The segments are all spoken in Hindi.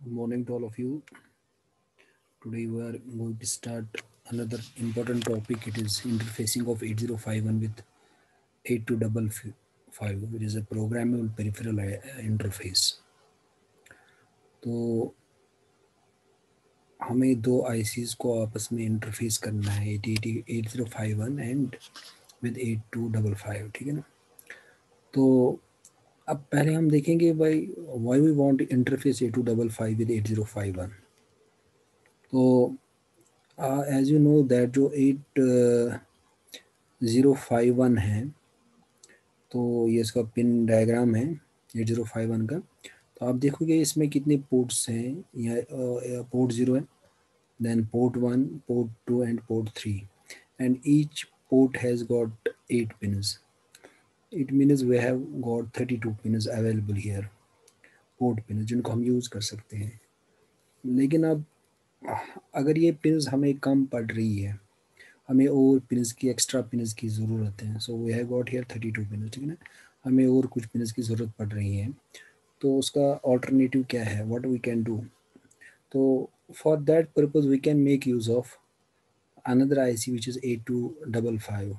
Good morning to all of you. Today we are going to start another important topic. It is interfacing of 8051 with 8255, which is a programmable peripheral interface. तो हमें दो ICs को आपस में इंटरफेस करना है 8051 एंड विद 8255, ठीक है ना। तो अब पहले हम देखेंगे भाई why we want interface 8255 with 8051. तो एज यू नो दैट जो 8051 है, तो ये इसका पिन डायग्राम है 8051 का। तो आप देखोगे इसमें कितने पोर्ट्स हैं। यहाँ पोर्ट 0 है, then port 1, port 2 and port 3, and each port has got 8 pins. It means we have got 32 pins available here, port pin जिनको हम यूज़ कर सकते हैं। लेकिन अब अगर ये पिन्स हमें कम पड़ रही है, हमें और पिन्स की एक्स्ट्रा पिन्स की ज़रूरत है। So we have got here 32 pins, ठीक है ना। हमें और कुछ पिन्स की ज़रूरत पड़ रही है, तो उसका ऑल्टरनेटिव क्या है, व्हाट वी कैन डू। तो for that purpose we can make use of another IC which is 8255,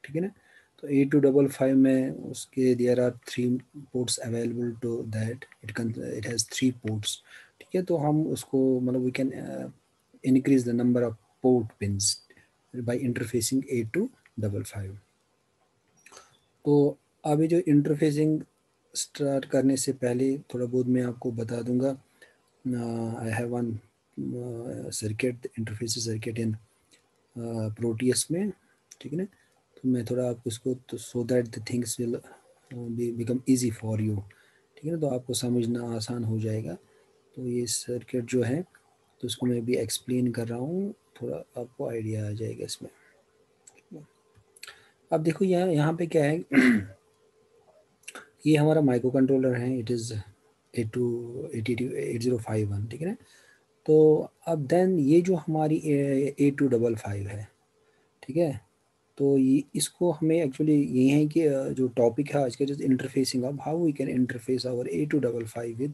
ठीक है ना। तो 8255 में उसके there are 3 ports available to that, it has 3 ports, ठीक है। तो हम उसको मतलब we can increase the number of port pins by interfacing 8255. तो अभी जो इंटरफेसिंग स्टार्ट करने से पहले थोड़ा बहुत मैं आपको बता दूंगा. I have one circuit, interface circuit in Proteus में, ठीक है ना। तो मैं थोड़ा आपको इसको, तो so that the things will become easy for you, ठीक है ना। तो आपको समझना आसान हो जाएगा. तो ये सर्किट जो है, तो उसको मैं भी एक्सप्लेन कर रहा हूँ, थोड़ा आपको आइडिया आ जाएगा इसमें. अब देखो यहाँ पे क्या है. ये हमारा माइक्रो कंट्रोलर है, इट इज़ 8051, ठीक है ना। तो अब देन ये जो हमारी 8255 है, ठीक है। तो ये इसको हमें एक्चुअली ये है कि जो टॉपिक है आज का, जैसे interfacing of how we can interface our 8255 with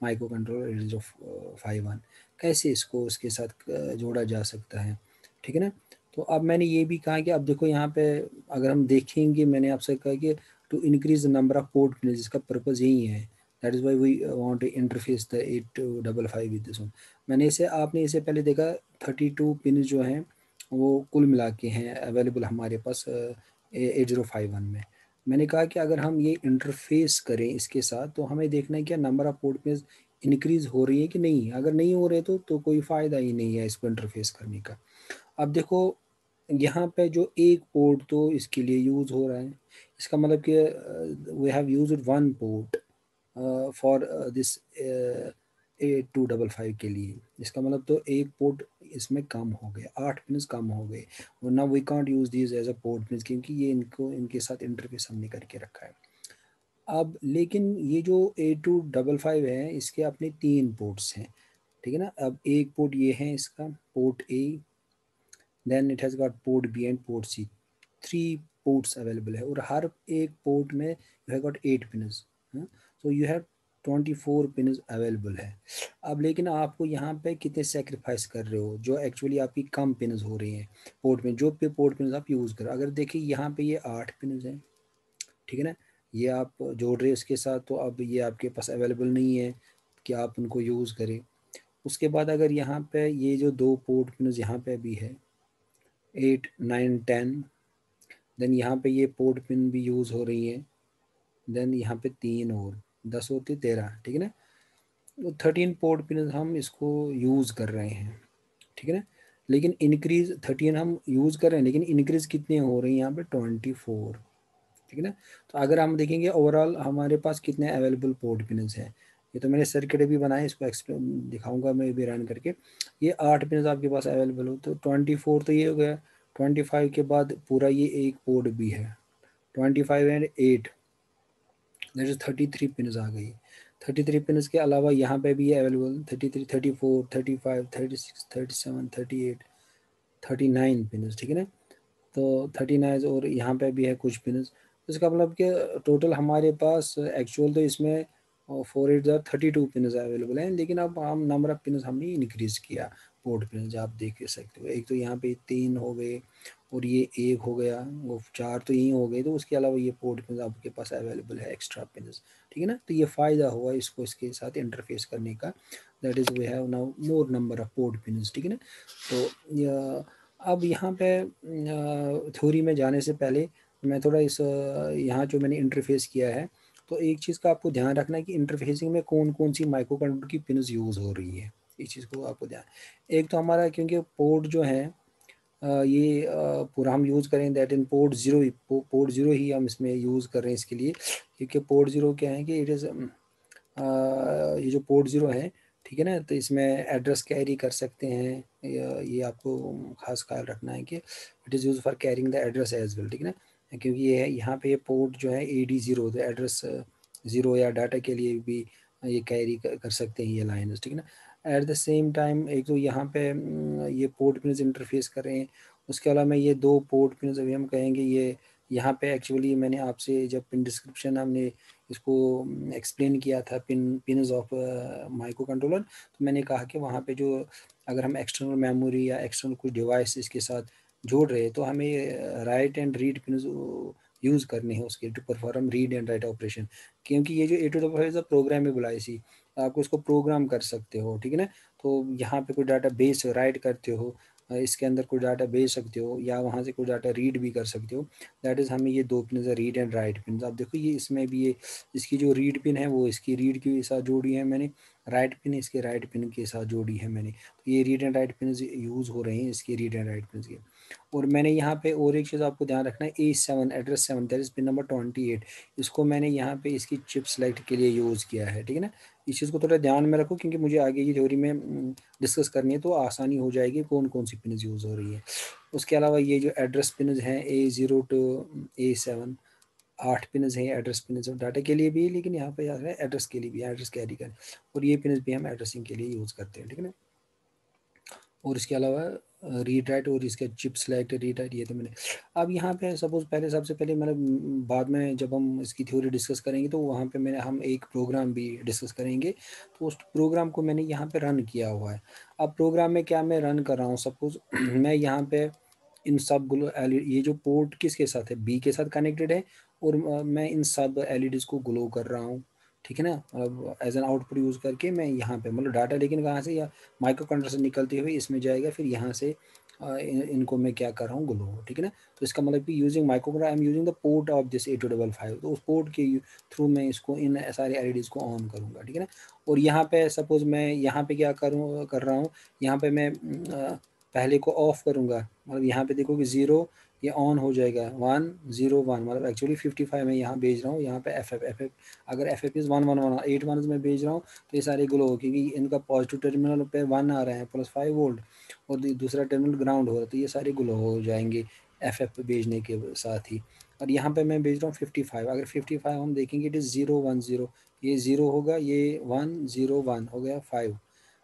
microcontroller 8051, कैसे इसको उसके साथ जोड़ा जा सकता है, ठीक है ना। तो अब मैंने ये भी कहा कि अब देखो यहाँ पे अगर हम देखेंगे, मैंने आपसे कहा कि to increase the number of port pin, जिसका पर्पज़ यही है, that is why we want to interface the 8255 with this one. मैंने इसे, आपने इसे पहले देखा 32 पिन जो हैं वो कुल मिला के हैं अवेलेबल हमारे पास 8051 में. मैंने कहा कि अगर हम ये इंटरफेस करें इसके साथ, तो हमें देखना है कि number of port pin increase हो रही है कि नहीं. अगर नहीं हो रहे तो कोई फ़ायदा ही नहीं है इसको इंटरफेस करने का. अब देखो यहाँ पे जो एक पोर्ट तो इसके लिए यूज़ हो रहा है, इसका मतलब कि we have used one port for this 8255 के लिए. इसका मतलब तो एक पोर्ट इसमें कम हो गए, 8 पिन कम हो गए. वरना we can't use these as a port pin, क्योंकि ये इनको इनके साथ इंटरफेस हमने करके रखा है. अब लेकिन ये जो 8255 है, इसके अपने 3 पोर्ट्स हैं, ठीक है ना. अब एक पोर्ट ये है इसका port A, then it has got port B and port C. 3 ports available है, और हर एक पोर्ट में you have got 8 pins. So you have 24 pins available है. अब लेकिन आपको यहाँ पे कितने सेक्रीफाइस कर रहे हो, जो एक्चुअली आपकी कम पिन्स हो रही हैं पोर्ट में, जो पे पोर्ट पिन्स आप यूज़ करो. अगर देखिए यहाँ पे ये 8 पिन्स हैं, ठीक है ना. ये आप जोड़ रहे हो इसके साथ, तो अब ये आपके पास अवेलेबल नहीं है कि आप उनको यूज़ करें. उसके बाद अगर यहाँ पे ये जो 2 पोर्ट पिन्स यहाँ पे भी है 8, 9, 10, देन यहाँ पे ये पोर्ट पिन भी यूज़ हो रही है, देन यहाँ पे 3 और 10 होती 13, ठीक है ना. तो 13 पोर्ट पिन हम इसको यूज़ कर रहे हैं, ठीक है ना. लेकिन इंक्रीज 13 हम यूज़ कर रहे हैं, लेकिन इंक्रीज कितने हो रही हैं यहाँ पे 24, ठीक है ना. तो अगर हम देखेंगे ओवरऑल हमारे पास कितने अवेलेबल पोर्ट पिन हैं, ये तो मैंने सर्किट भी बनाया, इसको एक्सप्लेन दिखाऊंगा मैं भी रन करके. ये 8 पिन आपके पास अवेलेबल हो, तो 24 तो ये हो गया. 25 के बाद पूरा ये एक पोर्ट भी है, 25 एंड 8, दैट इज 33 पिन आ गई. 33 पिन के अलावा यहाँ पे भी है अवेलेबल 33, 34, 35, 36, 37, 38, 39 पिन, ठीक है ना. तो 39 और यहाँ पे भी है कुछ पिन. इसका मतलब कि टोटल हमारे पास एक्चुअल तो इसमें और 4 8 32 पिन अवेलेबल हैं, लेकिन अब हम नंबर ऑफ पिन हमने इंक्रीज़ किया। पोर्ट पिन आप देख सकते हो, एक तो यहाँ पे 3 हो गए और ये 1 हो गया, वो 4 तो यही हो गए, तो उसके अलावा ये पोर्ट पिन आपके पास अवेलेबल है, एक्स्ट्रा पिन। ठीक है ना, तो ये फ़ायदा हुआ इसको इसके साथ इंटरफेस करने का, that is we have now more number of port pin. ठीक है ना, तो अब यहाँ पे थ्योरी में जाने से पहले मैं थोड़ा इस यहाँ जो मैंने इंटरफेस किया है, तो एक चीज़ का आपको ध्यान रखना है कि इंटरफेसिंग में कौन कौन सी माइक्रो कंट्रोलर की पिन्स यूज़ हो रही है, इस चीज़ को आपको ध्यान। एक तो हमारा क्योंकि पोर्ट जो है ये पूरा हम यूज़ करें दैट इन पोर्ट ज़ीरो ही, पोर्ट ज़ीरो ही हम इसमें यूज़ कर रहे हैं इसके लिए, क्योंकि पोर्ट ज़ीरो क्या है कि इट इज़ ये जो पोर्ट ज़ीरो है, ठीक है ना, तो इसमें एड्रेस कैरी कर सकते हैं, ये आपको खास ख्याल रखना है कि it is use for carrying the address as well. ठीक है ना, क्योंकि ये है यहाँ पे ये पोर्ट जो है AD0, तो एड्रेस ज़ीरो या डाटा के लिए भी ये कैरी कर सकते हैं ये लाइन्स। ठीक है ना, एट द सेम टाइम एक तो यहाँ पे ये पोर्ट पिन्स इंटरफेस कर रहे हैं, उसके अलावा मैं ये 2 पोर्ट पिन्स अभी हम कहेंगे ये यहाँ पे एक्चुअली मैंने आपसे जब पिन डिस्क्रिप्शन हमने इसको एक्सप्लेन किया था पिन्स ऑफ माइक्रो कंट्रोलर, तो मैंने कहा कि वहाँ पे जो अगर हम एक्सटर्नल मेमोरी या एक्सटर्नल कुछ डिवाइस इसके साथ जोड़ रहे हैं, तो हमें write and read pins use करने हैं उसके to perform read and write operation, क्योंकि ये जो A to the 5 programmable IC, आप उसको प्रोग्राम कर सकते हो। ठीक है ना, तो यहाँ पे कोई डाटा बेस राइट करते हो, इसके अंदर कोई डाटा भेज सकते हो या वहाँ से कोई डाटा रीड भी कर सकते हो, दैट इज़ हमें ये 2 pin read and right pin. आप देखो ये इसमें भी ये इसकी जो रीड पिन है वो इसकी रीड के साथ जोड़ी है मैंने, राइट पिन इसके राइट पिन के साथ जोड़ी है मैंने, तो ये read and right pin use हो रहे हैं इसके रीड एंड राइट पिन के। और मैंने यहाँ पे और एक चीज़ आपको ध्यान रखना है, A7 address 7 that is pin number 28, इसको मैंने यहाँ पे इसकी चिप सेलेक्ट के लिए यूज़ किया है। ठीक है ना, इस चीज़ को थोड़ा ध्यान में रखो, क्योंकि मुझे आगे की थ्योरी में डिस्कस करनी है, तो आसानी हो जाएगी कौन कौन सी पिन यूज़ हो रही है। उसके अलावा ये जो एड्रेस पिन हैं A0 to A7, 8 पिन्स हैं एड्रेस पिन्स, डाटा के लिए भी है, लेकिन यहाँ पे याद है एड्रेस के लिए भी, एड्रेस कैरी कर, और ये पिन्स भी हम एड्रेसिंग के लिए यूज़ करते हैं। ठीक है ना, और इसके अलावा रीड राइट और इसके चिप सेलेक्ट रीड राइट, ये तो मैंने। अब यहाँ पे सपोज पहले सबसे पहले मतलब बाद में जब हम इसकी थ्योरी डिस्कस करेंगे, तो वहाँ पे मैंने हम एक प्रोग्राम भी डिस्कस करेंगे, तो उस प्रोग्राम को मैंने यहाँ पे रन किया हुआ है। अब प्रोग्राम में क्या मैं रन कर रहा हूँ, सपोज मैं यहाँ पे इन सब ये जो पोर्ट किसके साथ है, बी के साथ कनेक्टेड है, और मैं इन सब एलईडीज को ग्लो कर रहा हूँ। ठीक है ना, अब एज एन आउटपुट यूज़ करके मैं यहाँ पे मतलब डाटा, लेकिन कहाँ से, या माइक्रो कंट्रोलर से निकलते हुए इसमें जाएगा, फिर यहाँ से इनको मैं क्या कर रहा हूँ, ग्लो। ठीक है ना, तो इसका मतलब कि using micro controller I am using the port of this A255, तो उस पोर्ट के थ्रू मैं इसको इन सारे एलईडीज को ऑन करूँगा। ठीक है ना, और यहाँ पे सपोज मैं यहाँ पे क्या कर रहा हूँ, यहाँ पे मैं पहले को ऑफ करूँगा, मतलब यहाँ पे देखो कि 0 ये ऑन हो जाएगा, 1 0 1, मतलब एक्चुअली 55 मैं यहाँ भेज रहा हूँ, यहाँ पे FF अगर FF इज़ 1 1 1 8 1 मैं भेज रहा हूँ, तो ये सारे ग्लो हो, क्योंकि इनका पॉजिटिव टर्मिनल पे 1 आ रहा है +5 वोल्ट, और दूसरा टर्मिनल ग्राउंड हो रहा है, तो ये सारे ग्लो हो जाएंगे FF भेजने के साथ ही। और यहाँ पे मैं भेज रहा हूँ 55, अगर 55 हम देखेंगे इट इज़ 0 1 0, ये 0 होगा, ये 1 0 1 हो गया 5।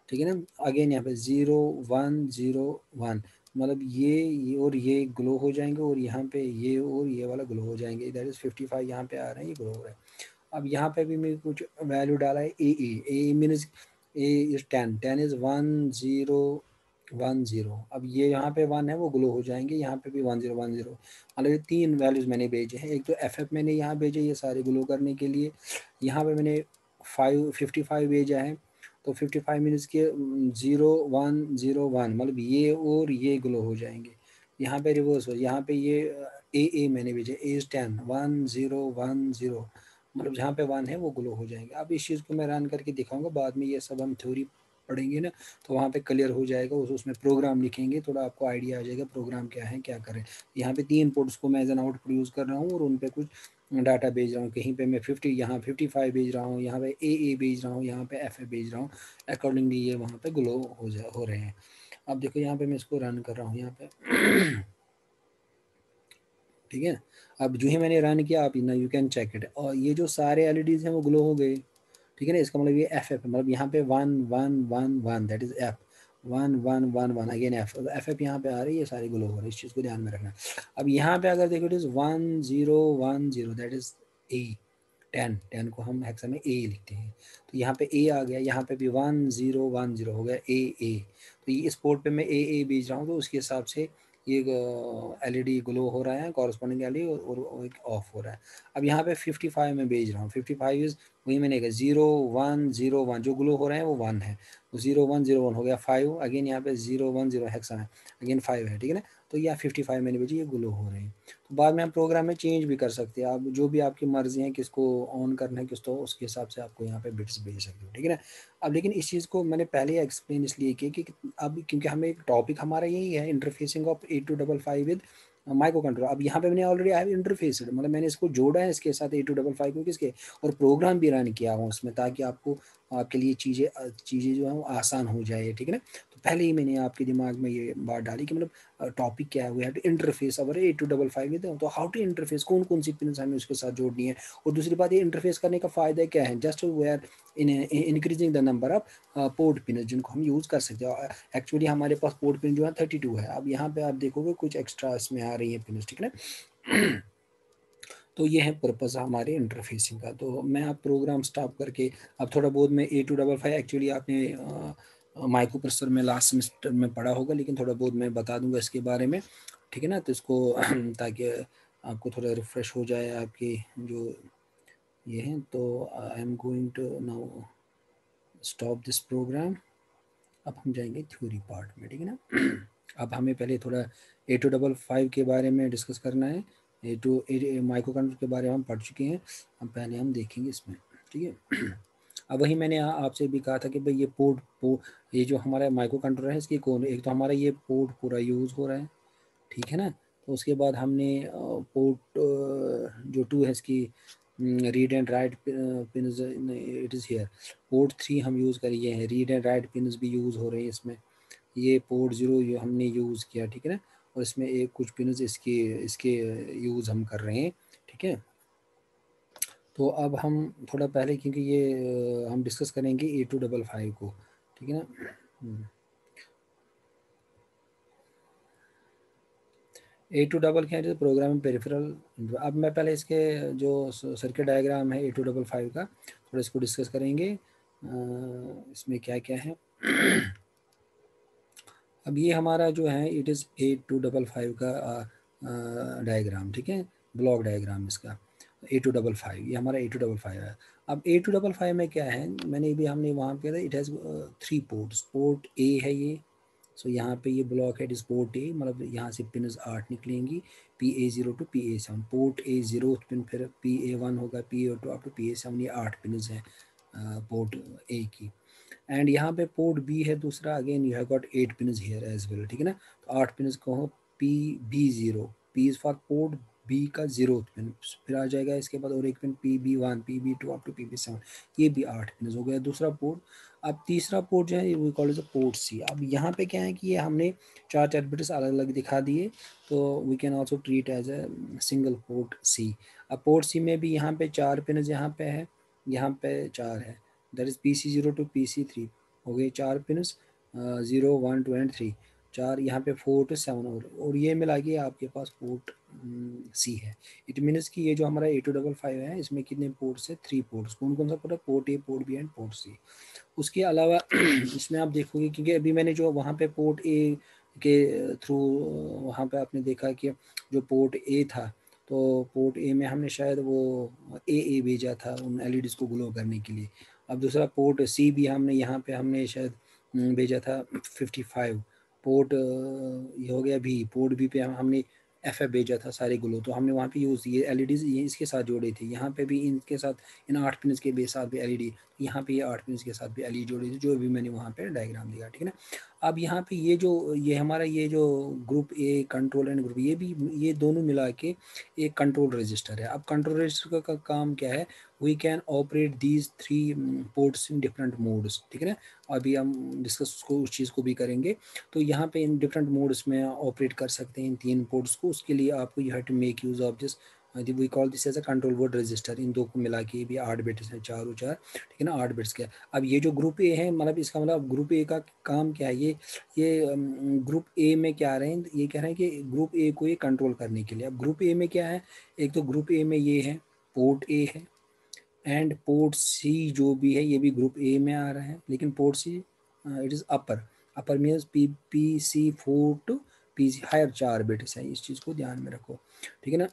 ठीक है ना, अगेन यहाँ पे 0 1 0 1, मतलब ये और ये ग्लो हो जाएंगे, और यहाँ पे ये और ये वाला ग्लो हो जाएंगे, दैट इज़ 55 यहाँ पे आ रहे हैं, ये ग्लो हो रहा है। अब यहाँ पे भी मैं कुछ वैल्यू डाला है, ए मीन्स ए इज़ 10, 10 इज़ 1 0 1 0, अब ये यहाँ पे 1 है वो ग्लो हो जाएंगे, यहाँ पे भी 1 0 1 0, मतलब ये 3 वैल्यूज़ मैंने भेजे हैं। एक तो FF मैंने यहाँ भेजे ये सारे ग्लो करने के लिए, यहाँ पे मैंने 55 भेजा है, तो 55 मीन्स के 0 1 0 1, मतलब ये और ये ग्लो हो जाएंगे। यहाँ पे रिवर्स हो, यहाँ पे ये ए मैंने भेजा, ए इज़ 10 1 0 1 0, मतलब जहाँ पे 1 है वो ग्लो हो जाएंगे। अब इस चीज़ को मैं रन करके दिखाऊंगा, बाद में ये सब हम थ्योरी पढ़ेंगे ना, तो वहाँ पे क्लियर हो जाएगा, उसमें प्रोग्राम लिखेंगे, थोड़ा आपको आइडिया आ जाएगा प्रोग्राम क्या है क्या करें। यहाँ पे 3 पोर्ट्स को मैं एज एन आउटपुट यूज़ कर रहा हूँ, और उन पे कुछ डाटा भेज रहा हूँ, कहीं पे मैं 50 यहाँ 55 भेज रहा हूँ, यहाँ पे ए भेज रहा हूँ, यहाँ पे FF भेज रहा हूँ, अकॉर्डिंगली ये वहाँ पे ग्लो हो रहे हैं। अब देखो यहाँ पे मैं इसको रन कर रहा हूँ यहाँ पे ठीक है, अब जो ही मैंने रन किया, आप ना यू कैन चेक इट, और ये जो सारे एलईडीज हैं वो ग्लो हो गए। ठीक है ना, इसका मतलब ये FF, मतलब यहाँ पे 1 1 1 1 that is F, 1 1 1 1 again FF यहाँ पे आ रही है, ये सारे ग्लो हो रहे हैं, इस चीज़ को ध्यान में रखना। अब यहाँ पे अगर देखो it is 1 0 1 0 that is A, 10 को हम हेक्सा में ए लिखते हैं, तो यहाँ पे ए आ गया, यहाँ पे भी 1010 हो गया ए। तो ये इस पोर्ट पे मैं ए भेज रहा हूँ, तो उसके हिसाब से ये एलईडी ग्लो हो रहा है कॉरस्पॉन्डिंग एलईडी, और एक ऑफ हो रहा है। अब यहाँ पे 55 में भेज रहा हूँ, 55 इज वही मैंने कहा 0101, जो ग्लो हो रहे हैं वो 1 है, तो 0101 हो गया 5, अगेन यहाँ पे 010 हेक्सा है, अगेन 5 है, ठीक है ना। तो यह 55 मैंने भेजी, ये ग्लो हो रहे हैं। तो बाद में हम प्रोग्राम में चेंज भी कर सकते हैं, आप जो भी आपकी मर्जी है किसको ऑन करना है किसको, उसके हिसाब से आपको यहाँ पे बिट्स भेज सकते हो, ठीक है ना। अब लेकिन इस चीज़ को मैंने पहले एक्सप्लेन इसलिए किया कि अब क्योंकि हमें एक टॉपिक हमारा यही है, interfacing of 8255 with micro controller. अब यहाँ पे मैंने ऑलरेडी आई इंटरफेस्ड, मतलब मैंने इसको जोड़ा है इसके साथ 8255 को किसके, और प्रोग्राम भी रन किया हूँ उसमें, ताकि आपको आपके लिए चीज़ें जो है वो आसान हो जाए, ठीक है ना। तो पहले ही मैंने आपके दिमाग में ये बात डाली कि मतलब टॉपिक क्या है, we have to interface our 8255 with, तो हाउ टू इंटरफेस, कौन कौन सी पिन हमें उसके साथ जोड़नी है। और दूसरी बात, ये इंटरफेस करने का फ़ायदा क्या है, just we are increasing the number of port pin जिनको हम यूज़ कर सकते हैं। एक्चुअली हमारे पास पोर्ट पिन जो है 32 है, अब यहाँ पे आप देखोगे कुछ एक्स्ट्रा इसमें आ रही है पिन, ठीक है ना। तो ये है पर्पज़ हमारे इंटरफेसिंग का। तो मैं आप प्रोग्राम स्टॉप करके अब थोड़ा बहुत मैं 8255 एक्चुअली आपने माइक्रो प्रोसेसर में लास्ट सेमेस्टर में पढ़ा होगा, लेकिन थोड़ा बहुत मैं बता दूंगा इसके बारे में, ठीक है ना। तो इसको ताकि आपको थोड़ा रिफ़्रेश हो जाए आपकी जो ये है। तो I am going to now stop this program. अब हम जाएंगे थ्योरी पार्ट में, ठीक है ना। अब हमें पहले थोड़ा 8255 के बारे में डिस्कस करना है, माइक्रो कंट्रोलर के बारे में हम पढ़ चुके हैं, अब पहले हम देखेंगे इसमें, ठीक है। अब वही मैंने आपसे भी कहा था कि भाई ये ये जो हमारा माइक्रो कंट्रोलर है इसकी कौन, एक तो हमारा ये पोर्ट पूरा यूज़ हो रहा है, ठीक है ना। तो उसके बाद हमने पोर्ट जो 2 है इसकी read and right pin it is here. Port 3 हम यूज़ करिए हैं, रीड एंड राइट पिन भी यूज़ हो रहे हैं इसमें। ये पोर्ट 0 ये हमने यूज़ किया, ठीक है ना। और इसमें एक कुछ पिन इसके इसके यूज़ हम कर रहे हैं, ठीक है। तो अब हम थोड़ा पहले, क्योंकि ये हम डिस्कस करेंगे 8255 को, ठीक है ना। 8255 क्या है, प्रोग्रामिंग पेरिफेरल। अब मैं पहले इसके जो सर्किट डायग्राम है 8255 का थोड़ा इसको डिस्कस करेंगे, इसमें क्या क्या है। अब ये हमारा जो है इट इज़ 8255 का डायग्राम, ठीक है, ब्लॉक डायग्राम इसका 8255, ये हमारा 8255 है। अब 8255 में क्या है, मैंने भी हमने वहाँ पे it has 3 ports, port A है ये, सो यहाँ पे ये ब्लॉक है पोर्ट ए, मतलब यहाँ से पिन 8 निकलेंगी, PA0 to PA7, port A0 pin, फिर PA1 होगा, PA2 अप टू PA7, ये 8 पिन हैं पोर्ट ए की। एंड यहाँ पे पोर्ट बी है दूसरा, again you have got 8 pin here as well, ठीक है ना। तो 8 पिन को हो PB0, P is for port B का 0th पिन, फिर आ जाएगा इसके बाद और एक pin PB1, PB2 up to PB7, ये भी 8 पिन हो गया दूसरा पोर्ट। अब तीसरा पोर्ट जो है वो कॉल इज पोर्ट सी। अब यहाँ पे क्या है कि ये हमने 4 बिट्स अलग अलग दिखा दिए, तो we can also treat as a single port C. अब पोर्ट सी में भी यहाँ पे 4 पिन यहाँ पे है, यहाँ पे 4 है, that is PC0 to PC3, हो गए 4 पिनस, 0 1 2 एंड 3, 4 यहाँ पे 4 to 7, और ये मिला के आपके पास पोर्ट सी है। इट मीन्स कि ये जो हमारा 8255 है इसमें कितने पोर्ट्स है, 3 पोर्ट्स। कौन कौन सा पोर्ट है, port A, port B and port C. उसके अलावा इसमें आप देखोगे, क्योंकि अभी मैंने जो वहाँ पे पोर्ट ए के थ्रू वहाँ पे आपने देखा कि जो पोर्ट ए था, तो पोर्ट ए में हमने शायद वो ए भेजा था उन एलईडीज़ को ग्लो करने के लिए। अब दूसरा पोर्ट सी भी हमने यहाँ पे हमने शायद भेजा था 55, पोर्ट ये हो गया भी, पोर्ट बी पे हमने FF भेजा था सारे ग्लो, तो हमने वहाँ पे यूज़ ये एलईडीज़ ये इसके साथ जोड़े थे, यहाँ पे भी इनके साथ इन 8 पिन के साथ भी एलईडी, यहाँ पे ये 8 पिन के साथ भी एलईडी जोड़ी थी, जो भी मैंने वहाँ पे डायग्राम दिया, ठीक है ना। अब यहाँ पे ये जो ये हमारा ये जो group A control and group, ये भी ये दोनों मिला के एक कंट्रोल रजिस्टर है। अब कंट्रोल रजिस्टर का काम क्या है, we can operate these 3 ports in different modes, ठीक है ना। अभी हम डिस्कस उसको उस चीज़ को भी करेंगे। तो यहाँ पे इन डिफरेंट मोड्स में ऑपरेट कर सकते हैं इन 3 पोर्ट्स को, उसके लिए आपको you have to make use of this, we call this as a control word register. इन दो को मिला के भी 8 बिट्स हैं, 4 और 4, ठीक है ना, 8 बिट्स के। अब ये जो ग्रुप ए है, मतलब इसका मतलब ग्रुप ए का काम क्या है, ये ग्रुप ए में क्या आ रहे हैं, ये कह रहे हैं कि ग्रुप ए को ये कंट्रोल करने के लिए। अब ग्रुप ए में क्या है, एक तो ग्रुप ए में ये है पोर्ट ए है, एंड पोर्ट सी जो भी है ये भी ग्रुप ए में आ रहा है, लेकिन port C it is upper means P4 to PC higher 4 bits है, इस चीज़ को ध्यान में रखो, ठीक है ना।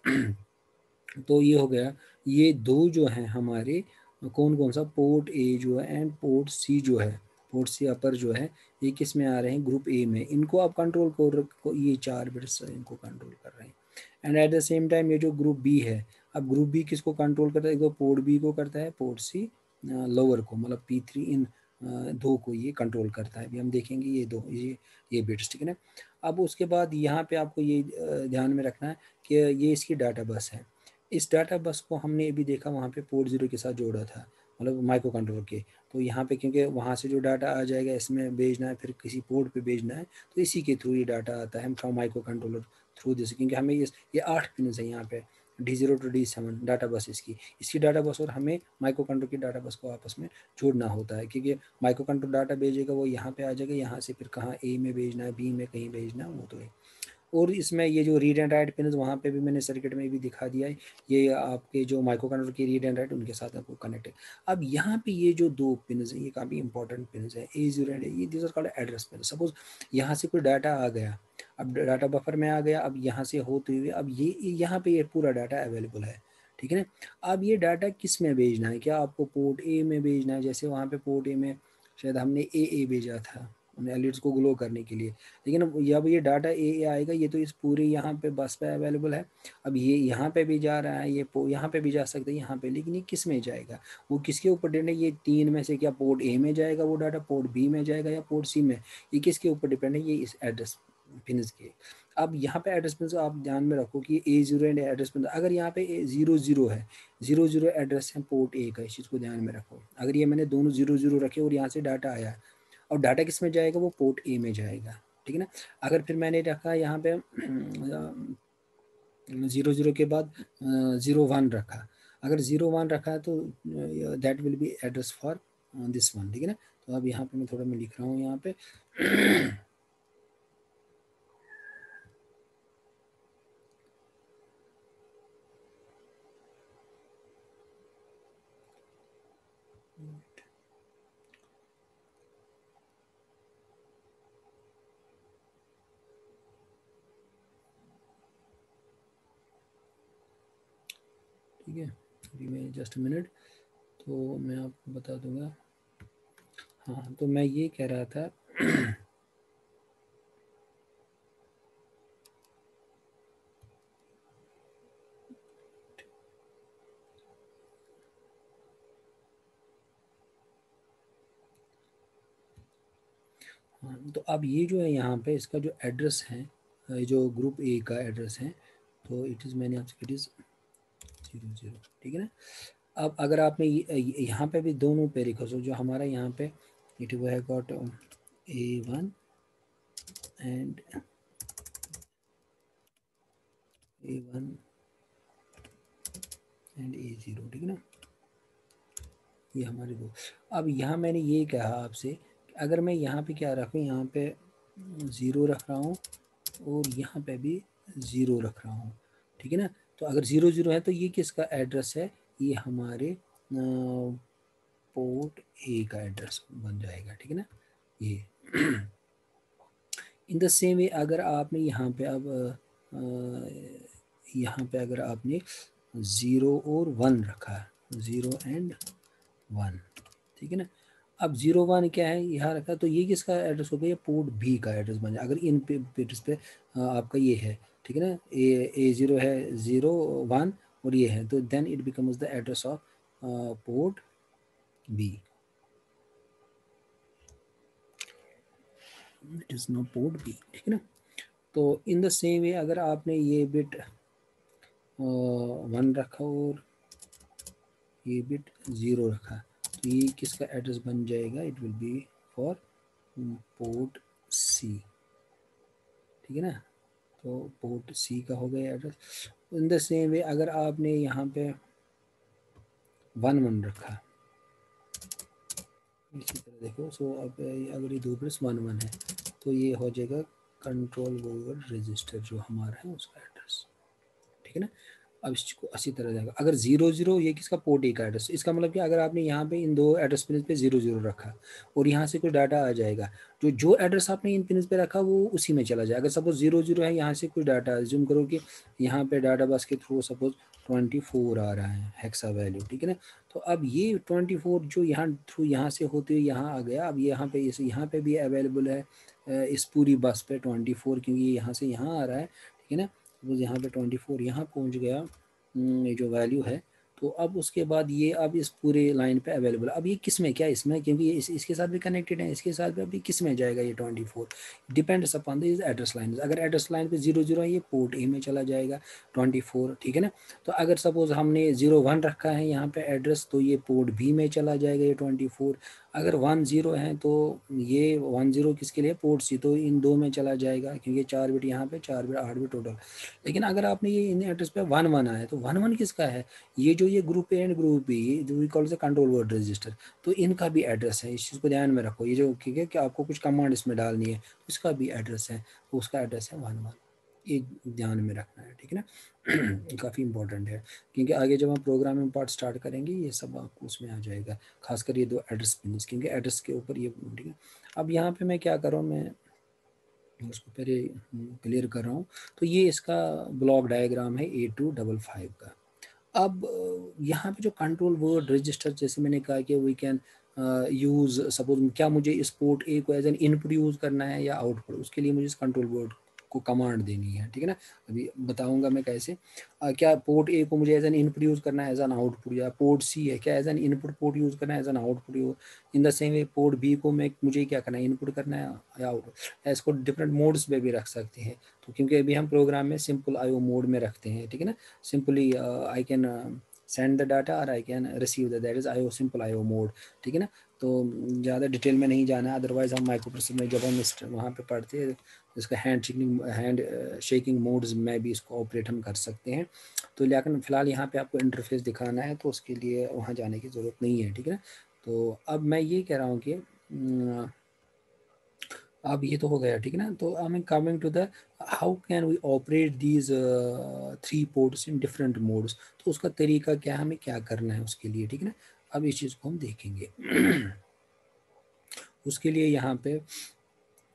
तो ये हो गया, ये दो जो हैं हमारे कौन कौन सा, पोर्ट ए जो है एंड पोर्ट सी जो है, पोर्ट सी अपर जो है, ये किस में आ रहे हैं, ग्रुप ए में। इनको आप कंट्रोल को ये 4 बिट्स इनको कंट्रोल कर रहे हैं। And at the same time ये जो ग्रुप बी है, अब ग्रुप बी किसको कंट्रोल करता है, एक तो पोर्ट बी को करता है, पोर्ट सी लोअर को, मतलब P3 इन दो को ये कंट्रोल करता है। अभी हम देखेंगे ये दो, ये बिट्स, ठीक है ना। अब उसके बाद यहाँ पे आपको ये ध्यान में रखना है कि ये इसकी डाटा बस है। इस डाटा बस को हमने अभी देखा वहाँ पे पोर्ट 0 के साथ जोड़ा था, मतलब माइक्रो कंट्रोलर के। तो यहाँ पे क्योंकि वहाँ से जो डाटा आ जाएगा इसमें भेजना है, फिर किसी पोर्ट पे भेजना है, तो इसी के थ्रू ये डाटा आता है from micro controller through this, क्योंकि हमें ये 8 पिन है यहाँ पे, D0 to D7 डाटा बस इसकी डाटा बस, और हमें माइक्रो कंट्रोल की डाटा बस को आपस में जोड़ना होता है, क्योंकि माइक्रो कंट्रोल डाटा भेजेगा वो यहाँ पे आ जाएगा, यहाँ से फिर कहाँ ए में भेजना है, बी में कहीं भेजना है, वो तो है। और इसमें ये जो रीड एंड राइट पिन वहाँ पे भी मैंने सर्किट में भी दिखा दिया है, ये आपके जो माइक्रो कंट्रोलर की रीड एंड राइट उनके साथ आपको कनेक्ट है। अब यहाँ पे ये जो दो पिन है ये काफ़ी इंपॉर्टेंट पिन है, A0 एंड ये this are called address pin. Suppose यहाँ से कोई डाटा आ गया, अब डाटा बफर में आ गया, अब यहाँ से होते हुए अब ये यहाँ पे ये पूरा डाटा अवेलेबल है, ठीक है ना। अब ये डाटा किस में भेजना है, क्या आपको पोर्ट ए में भेजना है, जैसे वहाँ पे पोर्ट ए में शायद हमने ए भेजा था एलिट्स को ग्लो करने के लिए, लेकिन अब ये डाटा ए आएगा, ये तो इस पूरे यहाँ पे बस पे अवेलेबल है। अब ये यहाँ पे भी जा रहा है, ये यहाँ पे भी जा सकता है यहाँ पे, लेकिन ये किस में जाएगा, वो किसके ऊपर डिपेंड है, ये तीन में से क्या पोर्ट ए में जाएगा वो डाटा, पोर्ट बी में जाएगा या पोर्ट सी में, ये किसके ऊपर डिपेंड है, ये इस एड्रेस पिन के। अब यहाँ पे एड्रेस पिन आप ध्यान में रखो कि A0 एंड एड्रेस पिन, अगर यहाँ पे 00 है, 00 एड्रेस है पोर्ट ए का, इस चीज़ को ध्यान में रखो। अगर ये मैंने दोनों 00 रखे और यहाँ से डाटा आया, और डाटा किस में जाएगा, वो पोर्ट ए में जाएगा, ठीक है ना। अगर फिर मैंने रखा यहाँ पे 00 के बाद 01 रखा, अगर 01 रखा है तो that will be address for this one, ठीक है ना। तो अब यहाँ पे मैं थोड़ा मैं लिख रहा हूँ यहाँ पे ठीक है, अभी मैं जस्ट मिनट, तो मैं आपको बता दूंगा। हाँ, तो मैं ये कह रहा था हाँ, तो अब ये जो है यहाँ पे इसका जो एड्रेस है, जो ग्रुप ए का एड्रेस है, तो इट इज़ मैंने आपसे इट इज़ 00, ठीक है ना। अब अगर आपने यहाँ पे भी दोनों पे लिखा, सो जो हमारा यहाँ पे इट वो है got A1 and A1 and A0, ठीक है ना, ये हमारे दो। अब यहाँ मैंने ये कहा आपसे, अगर मैं यहाँ पे क्या रखूँ, यहाँ पे 0 रख रहा हूँ और यहाँ पे भी 0 रख रहा हूँ, ठीक है ना। तो अगर 00 है तो ये किसका एड्रेस है, ये हमारे पोर्ट ए का एड्रेस बन जाएगा, ठीक है ना ये इन द सेम वे अगर आपने यहाँ पे अब यहाँ पे अगर आपने 0 और 1 रखा, 0 एंड 1, ठीक है ना। अब 01 क्या है यहाँ रखा, तो ये किसका एड्रेस हो गया, पोर्ट बी का एड्रेस बन जाए, अगर इन पेट्स पे आपका ये है, ठीक है ना, A0 है, 01 और ये है, तो then it becomes the address of port B, it is no port B, ठीक है ना। तो इन द सेम वे अगर आपने ये बिट 1 रखा और ये बिट 0 रखा, तो ये किसका एड्रेस बन जाएगा, it will be for port C, ठीक है ना। तो पोर्ट सी का हो गया address. In the same way अगर आपने यहाँ पे 1 रखा, इसी तरह देखो, सो अब अगर ये 2+1 है तो ये हो जाएगा कंट्रोल ओवर रजिस्टर जो हमारा है उसका एड्रेस, ठीक है ना। अब इसको अच्छी तरह जाएगा। अगर 0 0 ये किसका पोर्ट ए का एड्रेस, इसका मतलब कि अगर आपने यहाँ पे इन दो एड्रेस पिन पे 0 0 रखा और यहाँ से कोई डाटा आ जाएगा, जो जो एड्रेस आपने इन पिन पे रखा वो उसी में चला जाएगा। अगर सपोज 0 0 है, यहाँ से कुछ डाटा ज्यूम करो कि यहाँ पे डाटा बस के थ्रू सपोज 24 आ रहा है हेक्सा वैल्यू, ठीक है ना। तो अब ये 24 जो यहाँ थ्रू यहाँ से होते हुए यहाँ आ गया, अब यहाँ पे इस यहाँ पे भी अवेलेबल है इस पूरी बस पे 24, क्योंकि ये यहाँ से यहाँ आ रहा है, ठीक है ना। सपोज यहाँ पे 24 यहाँ पहुँच गया, ये जो वैल्यू है। तो अब उसके बाद ये अब इस पूरे लाइन पे अवेलेबल। अब ये किस में, क्या इसमें, क्योंकि ये इसके साथ भी कनेक्टेड है, इसके साथ भी अभी किस में जाएगा ये 24, depends upon the address line. अगर एड्रेस लाइन पे 0 0 है, ये पोर्ट ए में चला जाएगा 24, ठीक है ना। तो अगर सपोज हमने 0 1 रखा है यहाँ पे एड्रेस, तो ये पोर्ट बी में चला जाएगा ये 24। अगर 1 0 है तो ये 1 0 किसके लिए, पोर्ट सी, तो इन दो में चला जाएगा, क्योंकि 4 बिट यहाँ पे, 4 बिट 8 बिट टोटल। लेकिन अगर आपने ये इन एड्रेस पे 1 1 आया, तो 1 1 किसका है, ये जो ये group A and group B, ये जो वी कॉल से कंट्रोल वर्ड रजिस्टर, तो इनका भी एड्रेस है। इस चीज़ को ध्यान में रखो, ये जो ठीक है कि आपको कुछ कमांड इसमें डालनी है, तो इसका भी एड्रेस है, तो उसका एड्रेस है 1 1, ये ध्यान में रखना है, ठीक है ना। काफ़ी इंपॉर्टेंट है, क्योंकि आगे जब हम प्रोग्रामिंग पार्ट स्टार्ट करेंगे ये सब आपको उसमें आ जाएगा, खासकर ये दो एड्रेस पिन्स, क्योंकि एड्रेस के ऊपर ये, ठीक है। अब यहाँ पे मैं क्या कर रहा हूँ, मैं उसको पहले क्लियर कर रहा हूँ। तो ये इसका ब्लॉक डायग्राम है 8255 का। अब यहाँ पे जो कंट्रोल वर्ड रजिस्टर, जैसे मैंने कहा कि वी कैन यूज़, सपोज क्या मुझे इस पोर्ट ए को एज एन इनपुट यूज़ करना है या आउटपुट, उसके लिए मुझे इस कंट्रोल वर्ड को कमांड देनी है, ठीक है ना। अभी बताऊंगा मैं कैसे। क्या पोर्ट ए को मुझे एज एन इनपुट यूज़ करना है एज एन आउटपुट, या पोर्ट सी है क्या as an input port use करना है as an output. In the same way port B को मैं मुझे क्या करना है, इनपुट करना है या आउटपुट। इसको डिफरेंट मोड्स में भी रख सकते हैं, तो क्योंकि अभी हम प्रोग्राम में सिंपल आईओ मोड में रखते हैं, ठीक है ना। Simply I can send the data or I can receive that is IO simple IO mode, ठीक है ना। तो ज़्यादा डिटेल में नहीं जाना है, अदरवाइज हम माइक्रो प्रोसेसर में जब हम वहाँ पे पढ़ते हैं, इसका हैंड शेकिंग मोड्स में भी इसको ऑपरेट हम कर सकते हैं। तो लेकिन फ़िलहाल यहाँ पे आपको इंटरफेस दिखाना है, तो उसके लिए वहाँ जाने की ज़रूरत नहीं है, ठीक है ना। तो अब मैं ये कह रहा हूँ कि अब ये तो हो गया, ठीक है ना। तो I am coming to the how can we operate these 3 ports in different modes. तो उसका तरीका क्या है, हमें क्या करना है उसके लिए, ठीक है ना। अब इस चीज़ को हम देखेंगे। उसके लिए यहाँ पे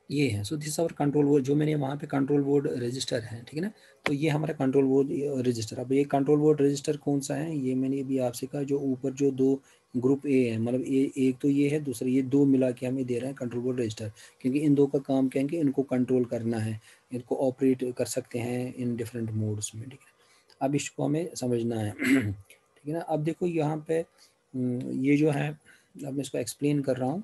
ये है, so this our control board, जो मैंने वहाँ पे कंट्रोल बोर्ड रजिस्टर है, ठीक है ना। तो ये हमारा कंट्रोल बोर्ड रजिस्टर। अब ये कंट्रोल बोर्ड रजिस्टर कौन सा है, ये मैंने अभी आपसे कहा, जो ऊपर जो दो ग्रुप ए है, मतलब एक तो ये है, दूसरा ये, दो मिला के हमें दे रहे हैं कंट्रोल बोर्ड रजिस्टर, क्योंकि इन दो का काम क्या है कि इनको कंट्रोल करना है, इनको ऑपरेट कर सकते हैं इन डिफरेंट मोड्स में, ठीक है। अब इसको हमें समझना है, ठीक है ना। अब देखो यहाँ पे ये जो है, अब मैं इसको एक्सप्लेन कर रहा हूँ।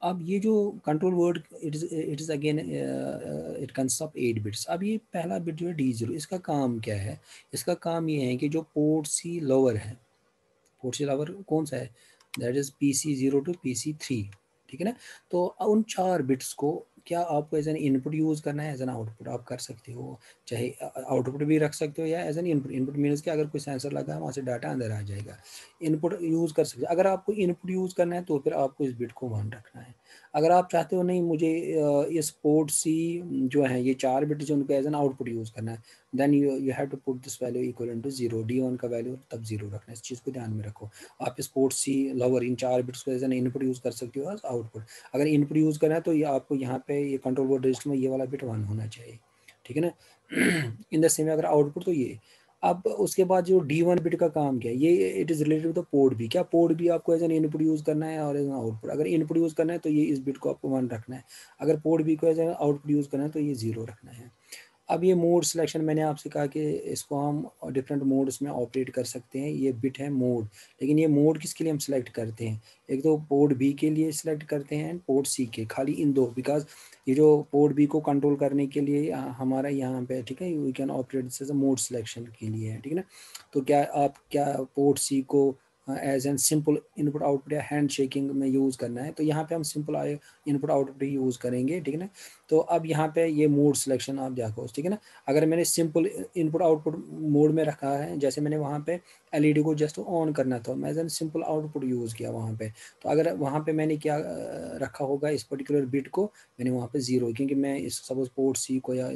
अब ये जो control word, it is again it consist of 8 bits. अब ये पहला बिट जो है D0, इसका काम क्या है, इसका काम ये है कि जो पोर्ट सी लोअर है, पोर्ट सी लोअर कौन सा है, that is PC0 to PC3, ठीक है ना। तो उन 4 बिट्स को क्या आपको एज एन इनपुट यूज़ करना है, एज एन आउटपुट आप कर सकते हो, चाहे आउटपुट भी रख सकते हो या as an input. Input means कि अगर कोई सेंसर लगा है वहाँ से डाटा अंदर आ जाएगा, इनपुट यूज़ कर सकते हो। अगर आपको इनपुट यूज़ करना है तो फिर आपको इस बिट को 1 रखना है। अगर आप चाहते हो नहीं मुझे इस पोर्ट सी जो है ये 4 बिट जो उनको एज एन आउटपुट यूज़ करना है, then you have to put this value equal to 0, D1 का वैल्यू तब 0 रखना है। इस चीज़ को ध्यान में रखो। आप इस port C lower in 4 bits को एज एन इनपुट यूज़ कर सकते हो एज आउटपुट। अगर इनपुट यूज़ करना है तो ये आपको यहाँ पे ये कंट्रोल वर्ड रजिस्टर में ये वाला बिट 1 होना चाहिए, ठीक है ना। इन द सेम अगर आउटपुट तो ये। अब उसके बाद जो D1 बिट का काम क्या है, ये it is related to the port भी। क्या पोर्ट भी आपको एज एन इनपुट यूज़ करना है और एज एन आउटपुट। अगर इनपुट यूज़ करना है तो ये इस बिट को आपको 1 रखना है, अगर पोर्ट बी को एज एन आउटपुट यूज़ करना है तो ये 0 रखना है। अब ये मोड सिलेक्शन मैंने आपसे कहा कि इसको हम डिफरेंट मोड्स में ऑपरेट कर सकते हैं, ये बिट है मोड। लेकिन ये मोड किसके लिए हम सिलेक्ट करते हैं, एक तो पोर्ट बी के लिए सिलेक्ट करते हैं, पोर्ट सी के, खाली इन दो। बिकॉज ये जो पोर्ट बी को कंट्रोल करने के लिए हमारा यहाँ पे, ठीक है, we can operate this as a mode selection के लिए है, ठीक है ना। तो क्या आप क्या पोर्ट सी को as an simple input output या हैंड शेकिंग में यूज़ करना है, तो यहाँ पे हम सिंपल इनपुट आउटपुट ही यूज़ करेंगे, ठीक है ना। तो अब यहाँ पे ये मोड सिलेक्शन आप देखो, ठीक है ना। अगर मैंने सिंपल इनपुट आउटपुट मोड में रखा है, जैसे मैंने वहाँ पे एलईडी को जस्ट ऑन करना था, मैं सिंपल आउटपुट यूज़ किया वहाँ पे, तो अगर वहाँ पे मैंने क्या रखा होगा इस पर्टिकुलर बिट को, मैंने वहाँ पे ज़ीरो, क्योंकि मैं इस सपोज पोर्ट सी को या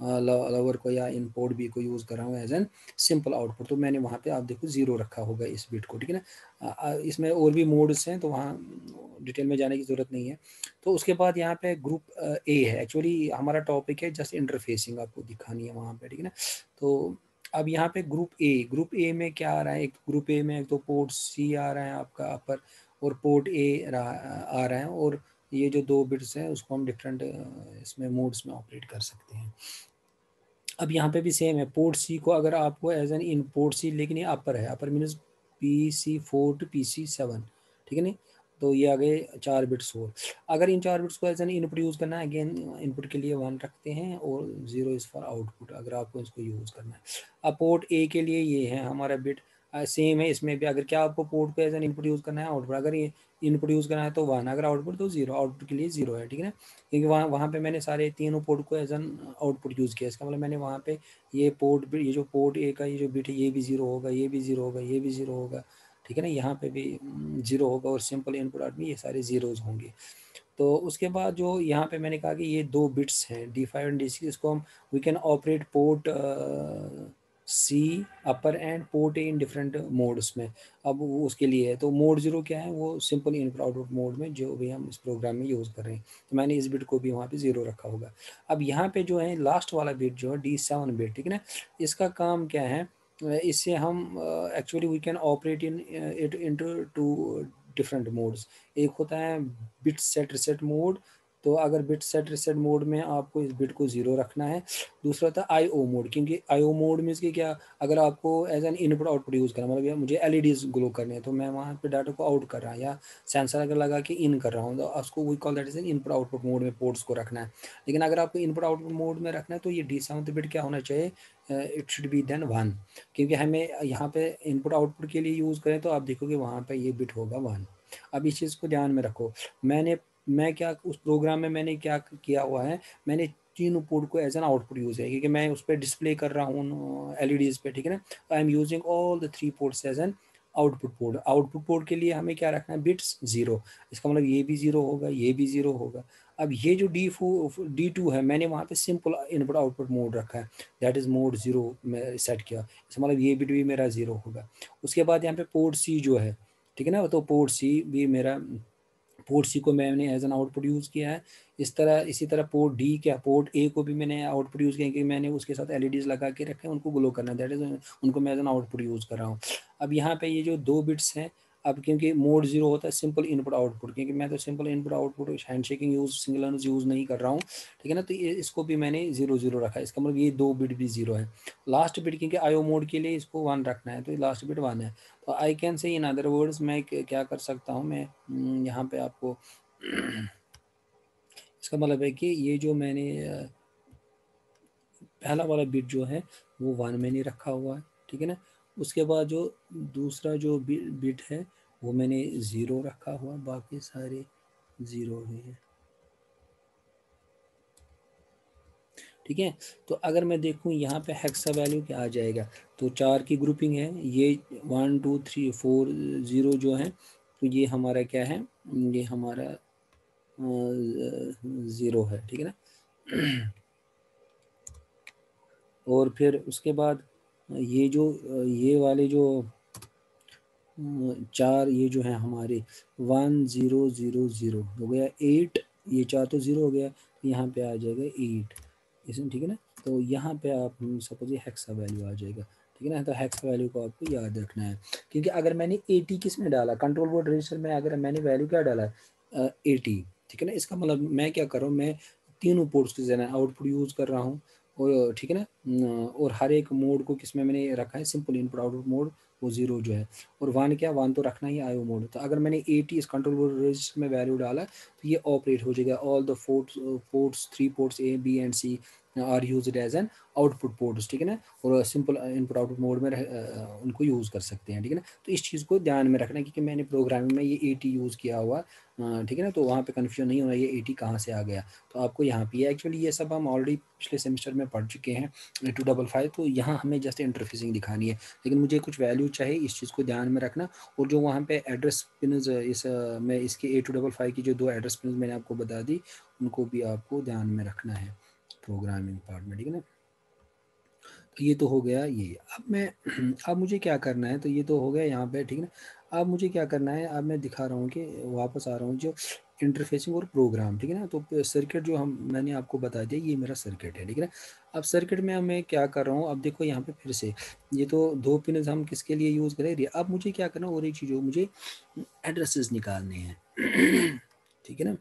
लवर को या इन पोर्ट बी को यूज़ कर रहा हूँ एज एन सिंपल आउटपुट, तो मैंने वहाँ पे आप देखो ज़ीरो रखा होगा इस बिट को, ठीक है ना। इसमें और भी मोड्स हैं, तो वहाँ डिटेल में जाने की ज़रूरत नहीं है। तो उसके बाद यहाँ पे ग्रुप ए है, एक्चुअली हमारा टॉपिक है जस्ट इंटरफेसिंग आपको दिखानी है वहाँ पे, ठीक है ना। तो अब यहाँ पे ग्रुप ए में क्या आ रहा है, एक ग्रुप ए में एक तो पोर्ट सी आ रहा है आपका अपर, और पोर्ट ए आ रहा है, और ये जो दो बिट्स हैं उसको हम डिफरेंट इसमें मोड्स में ऑपरेट कर सकते हैं। अब यहाँ पे भी सेम है, पोर्ट सी को अगर आपको as an in port C, लेकिन ये अपर है, अपर मीन्स PC4 टू PC7, ठीक है नहीं। तो ये आ गए 4 बिट्स और, अगर इन 4 बिट्स को एज एन इनपुट यूज़ करना है, अगेन इनपुट के लिए 1 रखते हैं और 0 इज़ फॉर आउटपुट, अगर आपको इसको यूज़ करना है। अब पोर्ट ए के लिए ये है हमारा बिट, सेम है इसमें भी, अगर क्या आपको पोर्ट को एज एन इनपुट यूज़ करना है, आउटपुट अगर ये इनपुट यूज़ करना है तो 1, अगर आउटपुट तो 0, आउटपुट के लिए 0 है, ठीक है ना। क्योंकि वहाँ वहाँ पे मैंने सारे तीनों पोर्ट को एज एन आउटपुट यूज़ किया, इसका मतलब मैंने वहाँ पे ये पोर्ट, ये जो पोर्ट ए का ये जो बिट है ये भी 0 होगा, ये भी 0 होगा, ये भी 0 होगा, ठीक है ना। यहाँ पे भी 0 होगा, और सिंपल इनपुट आउट में ये सारे ज़ीरोज़ होंगे। तो उसके बाद जो यहाँ पे मैंने कहा कि ये 2 बिट्स हैं D5 एंड D6, इसको हम we can operate port C upper and port A in different modes में। अब वो उसके लिए है, तो मोड 0 क्या है, वो सिंपल इनपुट आउटपुट मोड में जो भी हम इस प्रोग्राम में यूज़ कर रहे हैं, तो मैंने इस बिट को भी वहाँ पे 0 रखा होगा। अब यहाँ पे जो है लास्ट वाला बिट जो है D7 बिट, ठीक है ना, इसका काम क्या है, इससे हम actually we can operate in it into two different modes. एक होता है बिट सेट रिसेट मोड, तो अगर बिट सेट रिसेट मोड में आपको इस बिट को 0 रखना है। दूसरा होता है IO मोड, क्योंकि IO मोड मीन्स कि क्या, अगर आपको as an input output use करना, मतलब मुझे LEDs ग्लो करने हैं, तो मैं वहाँ पे डाटा को आउट कर रहा हूँ, या सेंसर अगर लगा के इन कर रहा हूँ, तो उसको we call that is an input output mode में पोर्ट्स को रखना है। लेकिन अगर आपको इनपुट आउटपुट मोड में रखना है, तो ये D7 बिट क्या होना चाहिए, इट शुड बी देन 1, क्योंकि हमें यहाँ पे इनपुट आउटपुट के लिए यूज़ करें, तो आप देखोगे वहाँ पे ये बिट होगा 1। अब इस चीज़ को ध्यान में रखो, मैं क्या उस प्रोग्राम में मैंने क्या किया हुआ है, मैंने तीनों पोर्ट को एज एन आउटपुट यूज़ है, क्योंकि मैं उस पर डिस्प्ले कर रहा हूँ LEDs पे, ठीक है ना। तो I am using all the 3 ports as an output port. Output port के लिए हमें क्या रखना है, बिट्स 0, इसका मतलब ये भी 0 होगा, ये भी 0 होगा। अब ये जो D2 है, मैंने वहाँ पे सिंपल इनपुट आउटपुट मोड रखा है, दैट इज़ मोड 0 में सेट किया, इसका मतलब ये बिट भी मेरा 0 होगा। उसके बाद यहाँ पे पोर्ट सी जो है, ठीक है ना, तो पोर्ट सी भी मेरा, पोर्ट सी को मैंने एज एन आउटपुट यूज़ किया है। इसी तरह पोर्ट डी, क्या पोर्ट ए को भी मैंने आउटपुट यूज़ किया, क्योंकि मैंने उसके साथ LEDs लगा के रखे हैं, उनको ग्लो करना है, दैट इज़ उनको मैं एज एन आउटपुट यूज़ कर रहा हूँ। अब यहाँ पे ये जो 2 बिट्स हैं, अब क्योंकि मोड 0 होता है सिंपल इनपुट आउटपुट, क्योंकि मैं तो simple input output hand shaking single use नहीं कर रहा हूँ, ठीक है ना। तो इसको भी मैंने 0 रखा है, इसका मतलब ये 2 बिट भी 0 है। लास्ट बिट क्योंकि IO मोड के लिए इसको 1 रखना है, तो लास्ट बिट 1 है। तो I can say in other words, मैं क्या कर सकता हूँ, मैं यहाँ पे आपको इसका मतलब है कि ये जो मैंने पहला वाला बिट जो है वो 1 मैंने रखा हुआ है, ठीक है ना। उसके बाद जो दूसरा जो बिट है वो मैंने 0 रखा हुआ, बाकी सारे 0 ही हैं, ठीक है। तो अगर मैं देखूं यहाँ पे हेक्सा वैल्यू क्या आ जाएगा, तो 4 की ग्रुपिंग है, ये 1 2 3 4 0 जो है, तो ये हमारा क्या है, ये हमारा 0 है, ठीक है ना। और फिर उसके बाद ये जो ये वाले जो 4 ये जो है हमारे 1 0 0 0 हो गया 8, ये 4 तो 0 हो गया, तो यहाँ पे आ जाएगा 8 इसमें, ठीक है ना। तो यहाँ पे आप सपोज ये हेक्सा वैल्यू आ जाएगा, ठीक है ना। तो हेक्सा वैल्यू को आपको याद रखना है, क्योंकि अगर मैंने 80 किस में डाला, कंट्रोल बोर्ड रजिस्टर में अगर मैंने वैल्यू क्या डाला 80, ठीक है ना, इसका मतलब मैं क्या कर रहा हूँ, मैं तीनों पोर्ट्स के जरिए आउटपुट यूज़ कर रहा हूँ, और ठीक है ना। और हर एक मोड को किस में मैंने रखा है, सिंपल इनपुट आउटपुट मोड, वो 0 जो है, और 1 क्या, 1 तो रखना ही IO मोड। तो अगर मैंने 80 इस कंट्रोल बोर्ड रजिस्टर में वैल्यू डाला, तो ये ऑपरेट हो जाएगा, all the ports 3 ports A B and C are used as an output ports, ठीक है ना, और सिंपल इनपुट आउटपुट मोड में उनको यूज़ कर सकते हैं, ठीक है ना। तो इस चीज़ को ध्यान में रखना क्योंकि मैंने प्रोग्रामिंग में ये AT यूज़ किया हुआ, ठीक है ना, तो वहाँ पे कन्फ्यूजन नहीं होना ये AT कहाँ से आ गया। तो आपको यहाँ पे एक्चुअली ये सब हम ऑलरेडी पिछले सेमेस्टर में पढ़ चुके हैं 8255, तो यहाँ हमें जस्ट इंटरफेसिंग दिखानी है, लेकिन मुझे कुछ वैल्यू चाहिए, इस चीज़ को ध्यान में रखना। और जो वहाँ पे एड्रेस पिन्स इस मैं इसके 8255 की जो 2 एड्रेस पिन्स मैंने आपको बता दी, उनको भी आपको ध्यान में रखना है प्रोग्रामिंग पार्ट में, ठीक है ना। तो ये तो हो गया ये। अब मैं अब मुझे क्या करना है, तो ये तो हो गया यहाँ पे, ठीक है ना। अब मुझे क्या करना है, अब मैं दिखा रहा हूँ कि वापस आ रहा हूँ जो इंटरफेसिंग और प्रोग्राम, ठीक है ना। तो सर्किट जो हम मैंने आपको बता दिया ये मेरा सर्किट है, ठीक है ना। अब सर्किट में मैं क्या कर रहा हूँ, अब देखो यहाँ पे फिर से ये तो 2 पिन हम किसके लिए यूज़ करें। अब मुझे क्या करना, और एक चीज़ हो, मुझे एड्रेसेस निकालने हैं ठीक है ना।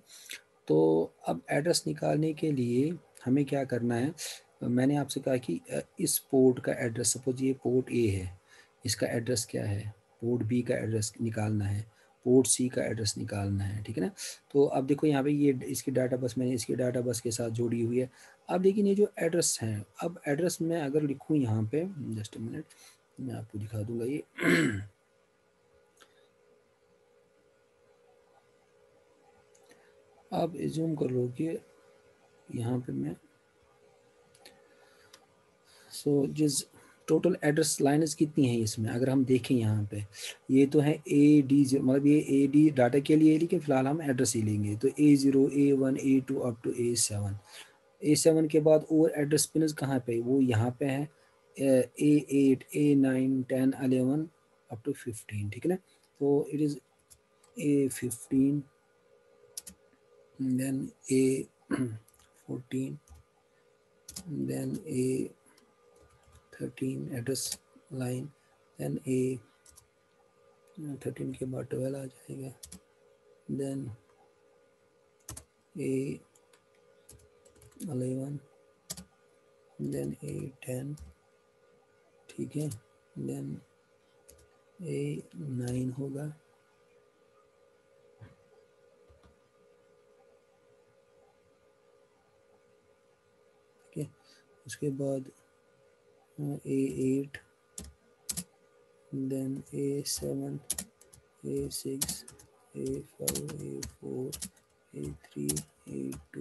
तो अब एड्रेस निकालने के लिए हमें क्या करना है, मैंने आपसे कहा कि इस पोर्ट का एड्रेस, सपोज ये पोर्ट ए है, इसका एड्रेस क्या है, पोर्ट बी का एड्रेस निकालना है, पोर्ट सी का एड्रेस निकालना है, ठीक है ना। तो अब देखो यहाँ पे ये इसकी डाटा बस मैंने इसकी डाटा बस के साथ जोड़ी हुई है। अब लेकिन ये जो एड्रेस है, अब एड्रेस मैं अगर लिखूँ यहाँ पे, जस्ट अ मिनट मैं आपको दिखा दूंगा ये आप एज्यूम कर लो कि यहाँ पे मैं जिस टोटल एड्रेस लाइन्स कितनी हैं इसमें, अगर हम देखें यहाँ पे, ये तो है AD, मतलब ये AD डाटा के लिए, लेकिन फिलहाल हम एड्रेस ही लेंगे। तो A0 A1 A2 up to A7 के बाद और एड्रेस पिन कहाँ पे, वो यहाँ पे है A8 A9 10 11 अप टू 15, ठीक है ना। तो it is A15 then A14 then A13 address line, then A13 के बाद 12 आ जाएगा, देन A11 देन A10, ठीक है, देन A9 होगा, ठीक है। उसके बाद A8 then A7 A6 A5 A4 A3 A2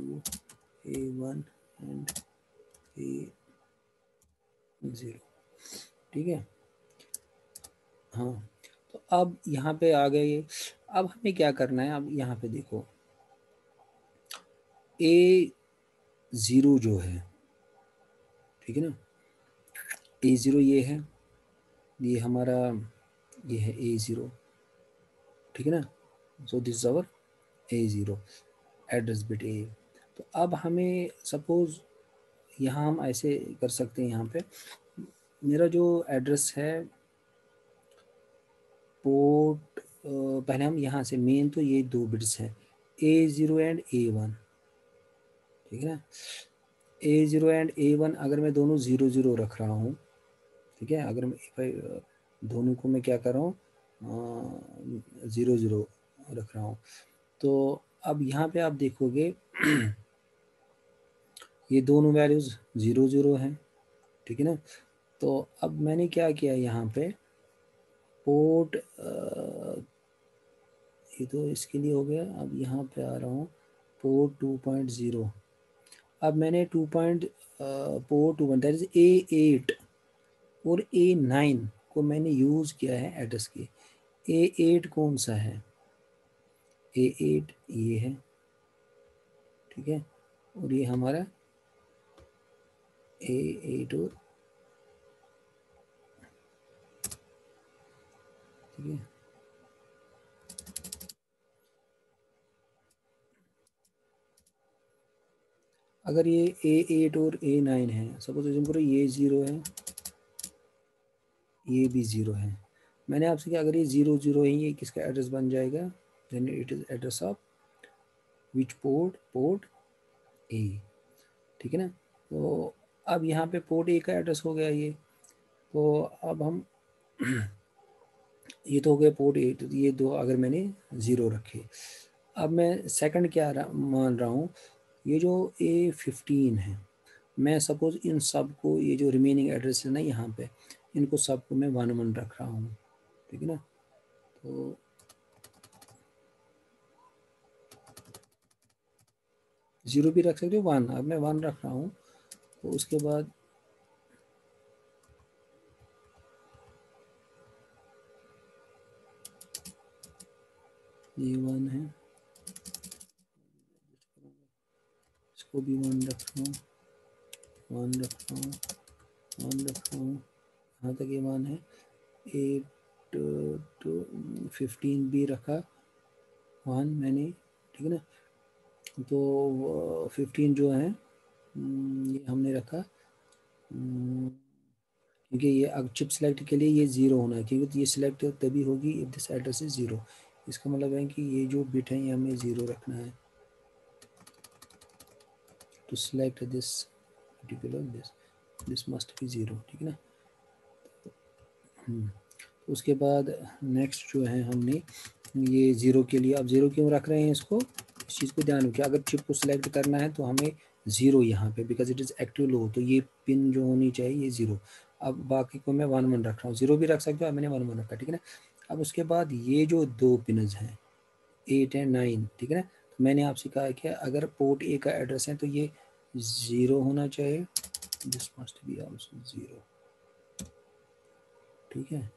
A1 and A0, ठीक है। हाँ, तो अब यहाँ पे आ गए ये। अब हमें क्या करना है, अब यहाँ पे देखो A0 जो है, ठीक है ना, A0 ये है, ये हमारा ये है A0, ठीक है ना। So this is our A0 address bit A। तो अब हमें सपोज यहाँ हम ऐसे कर सकते हैं, यहाँ पे मेरा जो एड्रेस है पोर्ट, पहले हम यहाँ से मेन, तो ये 2 बिट्स हैं A0 एंड A1, ठीक है ना। A0 एंड A1 अगर मैं दोनों 0 0 रख रहा हूँ, ठीक है, अगर मैं दोनों को मैं क्या कर रहा हूँ 0 0 रख रहा हूँ, तो अब यहाँ पे आप देखोगे ये दोनों वैल्यूज़ 0 0 हैं, ठीक है ना। तो अब मैंने क्या किया यहाँ पे पोर्ट, ये तो इसके लिए हो गया। अब यहाँ पे आ रहा हूँ पोर्ट 2.0। अब मैंने पोर्ट 2 दैट इज A8 और A9 को मैंने यूज़ किया है एड्रेस के। A8 कौन सा है, A8 ये है, ठीक है, और ये हमारा A8 और, ठीक है। अगर ये A8 और A9 है, सपोज एज्यूम करो ये 0 है, ये भी 0 है। मैंने आपसे क्या, अगर ये 0 0 है, ये किसका एड्रेस बन जाएगा, then it is address of which port A, ठीक है ना। तो अब यहाँ पे पोर्ट ए का एड्रेस हो गया ये। तो अब हम ये तो हो गया पोर्ट ए, तो ये दो अगर मैंने 0 रखे। अब मैं सेकंड क्या मान रहा हूँ, ये जो A15 है, मैं सपोज इन सब को, ये जो रिमेनिंग एड्रेस है ना यहाँ पे, इनको सबको मैं 1 1 रख रहा हूँ, ठीक है ना। तो ज़ीरो भी रख सकते हो, 1, अब मैं 1 रख रहा हूँ। तो उसके बाद ये 1 है, इसको भी 1 रख रहा हूँ, 1 रख रहा हूँ, 1 रख रहा हूँ, यहाँ तक ये 1 है। 8 to 15 भी रखा 1 मैंने, ठीक है ना। तो 15 जो है ये हमने रखा, क्योंकि ये अब चिप सेलेक्ट के लिए ये ज़ीरो होना है, क्योंकि ये सिलेक्ट तभी होगी if this address is zero. इसका मतलब है कि ये जो बिट है ये हमें ज़ीरो रखना है, to select this particular this must be zero, ठीक है ना। उसके बाद नेक्स्ट जो है हमने ये ज़ीरो के लिए, अब ज़ीरो क्यों रख रहे हैं इसको, इस चीज़ को ध्यान रखिए। अगर चिप को सिलेक्ट करना है तो हमें ज़ीरो यहाँ पे, because it is active low, तो ये पिन जो होनी चाहिए ये ज़ीरो। अब बाकी को मैं 1 1 रख रहा हूँ, ज़ीरो भी रख सकते हो, अब मैंने 1 1 रखा, ठीक है ना। अब उसके बाद ये जो दो पिनज हैं 8 एंड 9, ठीक है ना, तो मैंने आपसे कहा कि अगर पोर्ट ए का एड्रेस है तो ये ज़ीरो होना चाहिए, this must be also zero, ठीक है।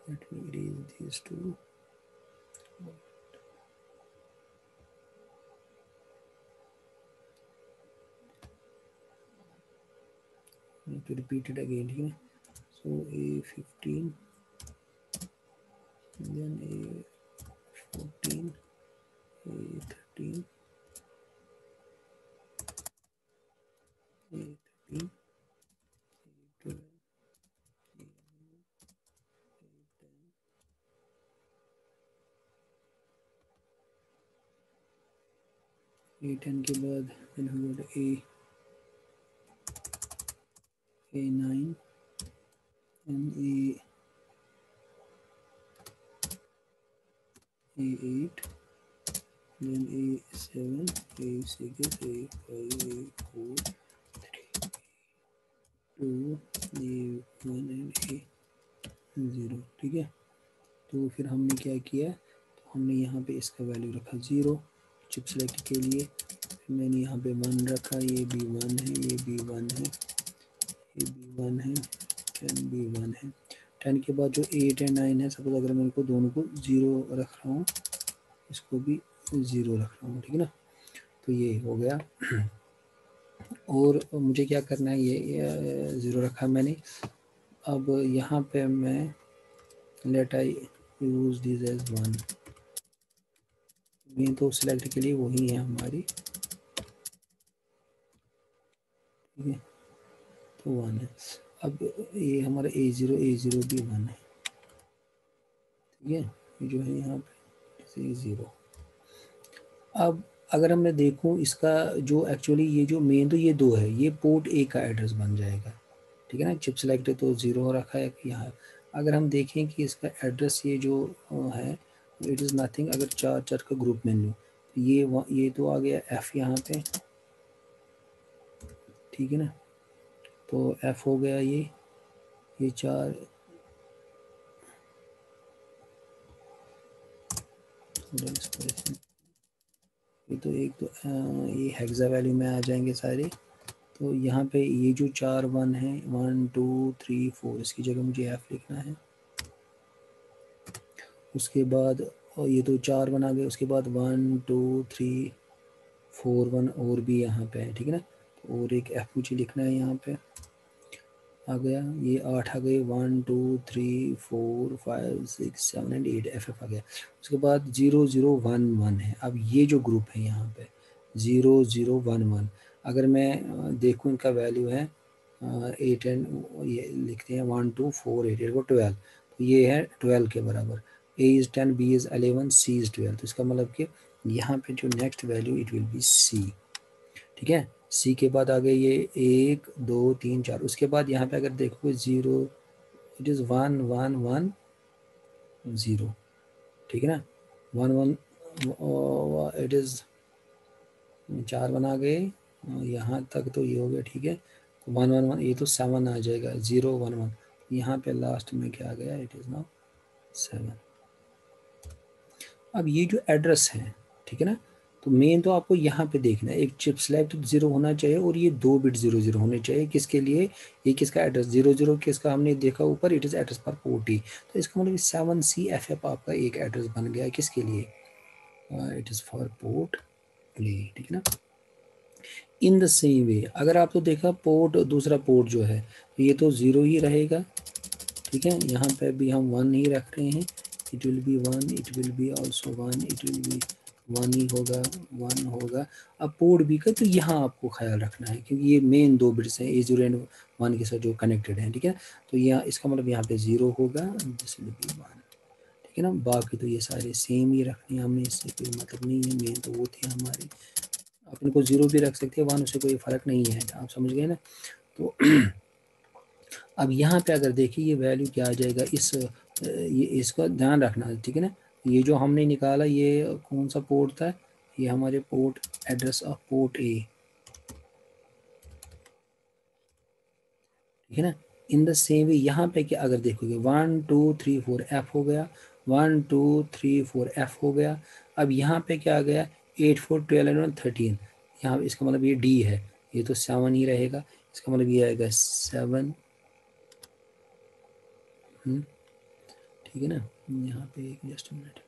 Let me erase these two. Need to repeat it again, ठीक है। So A15, then A14, A13, A13, A12, A10 के बाद then we got A9 and A8, then A7, A6, A5, A4, 2, A1 and A0, ठीक है। तो फिर हमने क्या किया, तो हमने यहाँ पे इसका वैल्यू रखा 0 चिप सेलेक्ट के लिए, मैंने यहाँ पे 1 रखा, ये भी 1 है, ये भी 1 है, ये भी 1 है, 10 भी 1 है। 10 के बाद जो 8 एंड 9 है, सपोज अगर मैं इनको दोनों को 0 रख रहा हूँ, इसको भी 0 रख रहा हूँ, ठीक है ना। तो ये हो गया। और मुझे क्या करना है, ये 0 रखा मैंने। अब यहाँ पे मैं let I use this as 1, ये तो सिलेक्ट के लिए वही है हमारी, ठीक है। तो 1 है। अब ये हमारा A0 भी 1 है, ठीक है। ये जो है यहाँ पे 0। अब अगर मैं देखूँ इसका जो एक्चुअली ये जो मेन, तो ये 2 है, ये पोर्ट ए का एड्रेस बन जाएगा, ठीक है ना। चिप सेलेक्ट तो 0 रखा है यहाँ। अगर हम देखें कि इसका एड्रेस ये जो है, इट इज़ नथिंग, अगर 4 4 का ग्रुप मेन्यू, ये तो आ गया F यहाँ पे, ठीक है ना। तो F हो गया ये 4, ये तो एक तो ये हेक्सा वैल्यू में आ जाएंगे सारे। तो यहाँ पे ये जो 4 1 है, 1 2 3 4, इसकी जगह मुझे F लिखना है। उसके बाद और ये तो 4 1 आ गए, उसके बाद 1 2 3 4 1 और भी यहाँ पे है, ठीक है ना। तो और एक F मुझे लिखना है, यहाँ पे आ गया, ये 8 आ गए, 1 2 3 4 5 6 7 एंड 8, FF आ गया। उसके बाद 0 0 1 1 है। अब ये जो ग्रुप है यहाँ पे 0 0 1 1, अगर मैं देखूँ इनका वैल्यू है 8 एंड ये लिखते हैं 1 2 4 8 8 को 12, तो ये है 12 के बराबर। A is 10, B is 11, C is 12, तो इसका मतलब कि यहाँ पे जो next value it will B C, ठीक है। सी के बाद आ गए ये 1 2 3 4, उसके बाद यहाँ पे अगर देखोगे 0, इट इज़ 1 1 1 0, ठीक है ना। 1 1 इट इज़ 4 बना गए, यहाँ तक तो ये हो गया, ठीक है। 1 1 1 ये तो 7 आ जाएगा, 0 1 1, यहाँ पे लास्ट में क्या आ गया, इट इज़ नाउ 7। अब ये जो एड्रेस है, ठीक है ना, तो मेन तो आपको यहाँ पे देखना है, एक चिप सेलेक्ट 0 होना चाहिए और ये 2 बिट 0 0 होने चाहिए। किसके लिए, ये किसका एड्रेस 0 0 किसका हमने देखा ऊपर, इट इज़ एड्रेस पर पोर्ट ई। तो इसका मतलब 7CFF आपका एक एड्रेस बन गया, किसके लिए, it is for port A, ठीक है ना। इन द सेम वे अगर आप तो देखा पोर्ट, दूसरा पोर्ट जो है ये तो 0 ही रहेगा, ठीक है। यहाँ पे भी हम 1 ही रख रहे हैं, it will B 1, it will B also 1, it will B 1 ही होगा, 1 होगा। अब पोर्ट बी का तो यहाँ आपको ख्याल रखना है क्योंकि ये मेन 2 बिट्स हैं A0 एंड 1 के साथ जो कनेक्टेड हैं, ठीक है। तो यहाँ इसका मतलब यहाँ पे 0 होगा, दिस विल बी 1, ठीक है ना। बाकी तो ये सारे सेम ही रखने हैं हमने, इससे कोई मतलब नहीं है, मेन तो वो थे हमारे। आप इनको 0 भी रख सकते हैं, 1, उससे कोई फ़र्क नहीं है, आप समझ गए ना। तो अब यहाँ पे अगर देखिए ये वैल्यू क्या आ जाएगा, ये इसका ध्यान रखना है, ठीक है ना। ये जो हमने निकाला ये कौन सा पोर्ट था, ये हमारे port address of port A, ठीक है ना। इन द सेम वे यहाँ पे क्या अगर देखोगे 1 2 3 4 एफ हो गया, 1 2 3 4 एफ हो गया। अब यहाँ पे क्या आ गया 8 4 12 और 13, यहाँ इसका मतलब ये डी है, ये तो 7 ही रहेगा, इसका मतलब ये आएगा 7, ठीक है ना। यहाँ पे एक जस्ट मिनट,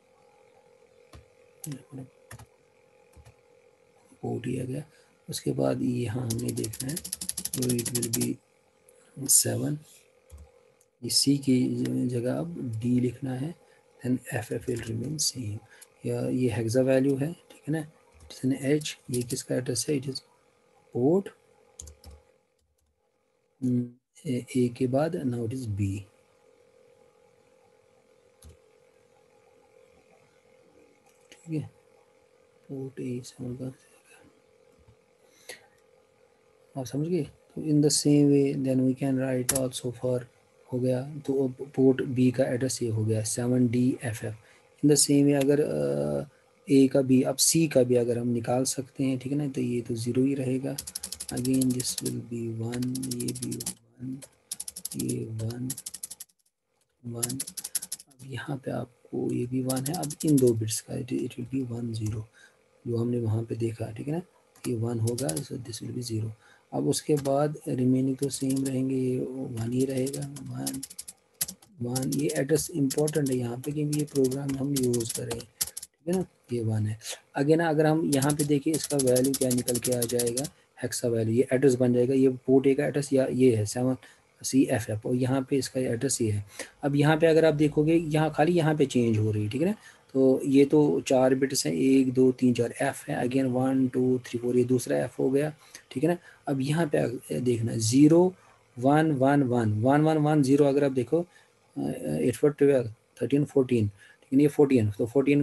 पोर्ट ही आ गया। उसके बाद यहाँ हमने देखना है तो इट विल बी 7, सी की जगह अब डी लिखना है, then FF will remain same. या ये हेक्सा वैल्यू है, ठीक है ना, इट इज एन एच, ये किसका एड्रेस है, इट इज पोर्ट ए के बाद नाउ इट इज बी, ठीक है। पोर्ट ए आप समझ गए। तो in the same way then we can write also for, हो गया तो पोर्ट बी का एड्रेस ये हो गया 7DFF। In the same way अगर ए का भी, अब सी का भी अगर हम निकाल सकते हैं, ठीक है ना, तो ये तो 0 ही रहेगा, अगेन दिस विल बी 1, ये भी 1, ये 1 1। अब यहाँ पे आपको ये भी 1 है, अब इन 2 बिट्स का इट विल बी 1 0 जो हमने वहाँ पे देखा, ठीक है ना, ये 1 होगा, सो दिस विल बी 0। अब उसके बाद रिमेनिंग तो सेम रहेंगे, ये 1 ही रहेगा, 1 1। ये एड्रेस इंपॉर्टेंट है यहाँ पे क्योंकि ये प्रोग्राम हम यूज़ कर रहे हैं, ठीक है ना, ये 1 है। अगेन अगर हम यहाँ पे देखिए इसका वैल्यू क्या निकल के आ जाएगा, हेक्सा वैल्यू, ये एड्रेस बन जाएगा, ये पोर्ट ए का एड्रेस या ये है 7CFF और यहाँ पे इसका एड्रेस ये है। अब यहाँ पे अगर आप देखोगे यहाँ खाली यहाँ पे चेंज हो रही है, ठीक है ना। तो ये तो 4 बिट्स हैं, 1 2 3 4 एफ है, अगेन 1 2 3 4 ये दूसरा एफ हो गया, ठीक है ना। अब यहाँ पे देखना 0 1 1 1 1 1 1 0, अगर आप देखो 8 4 12 13 14, लेकिन ये 14, तो 14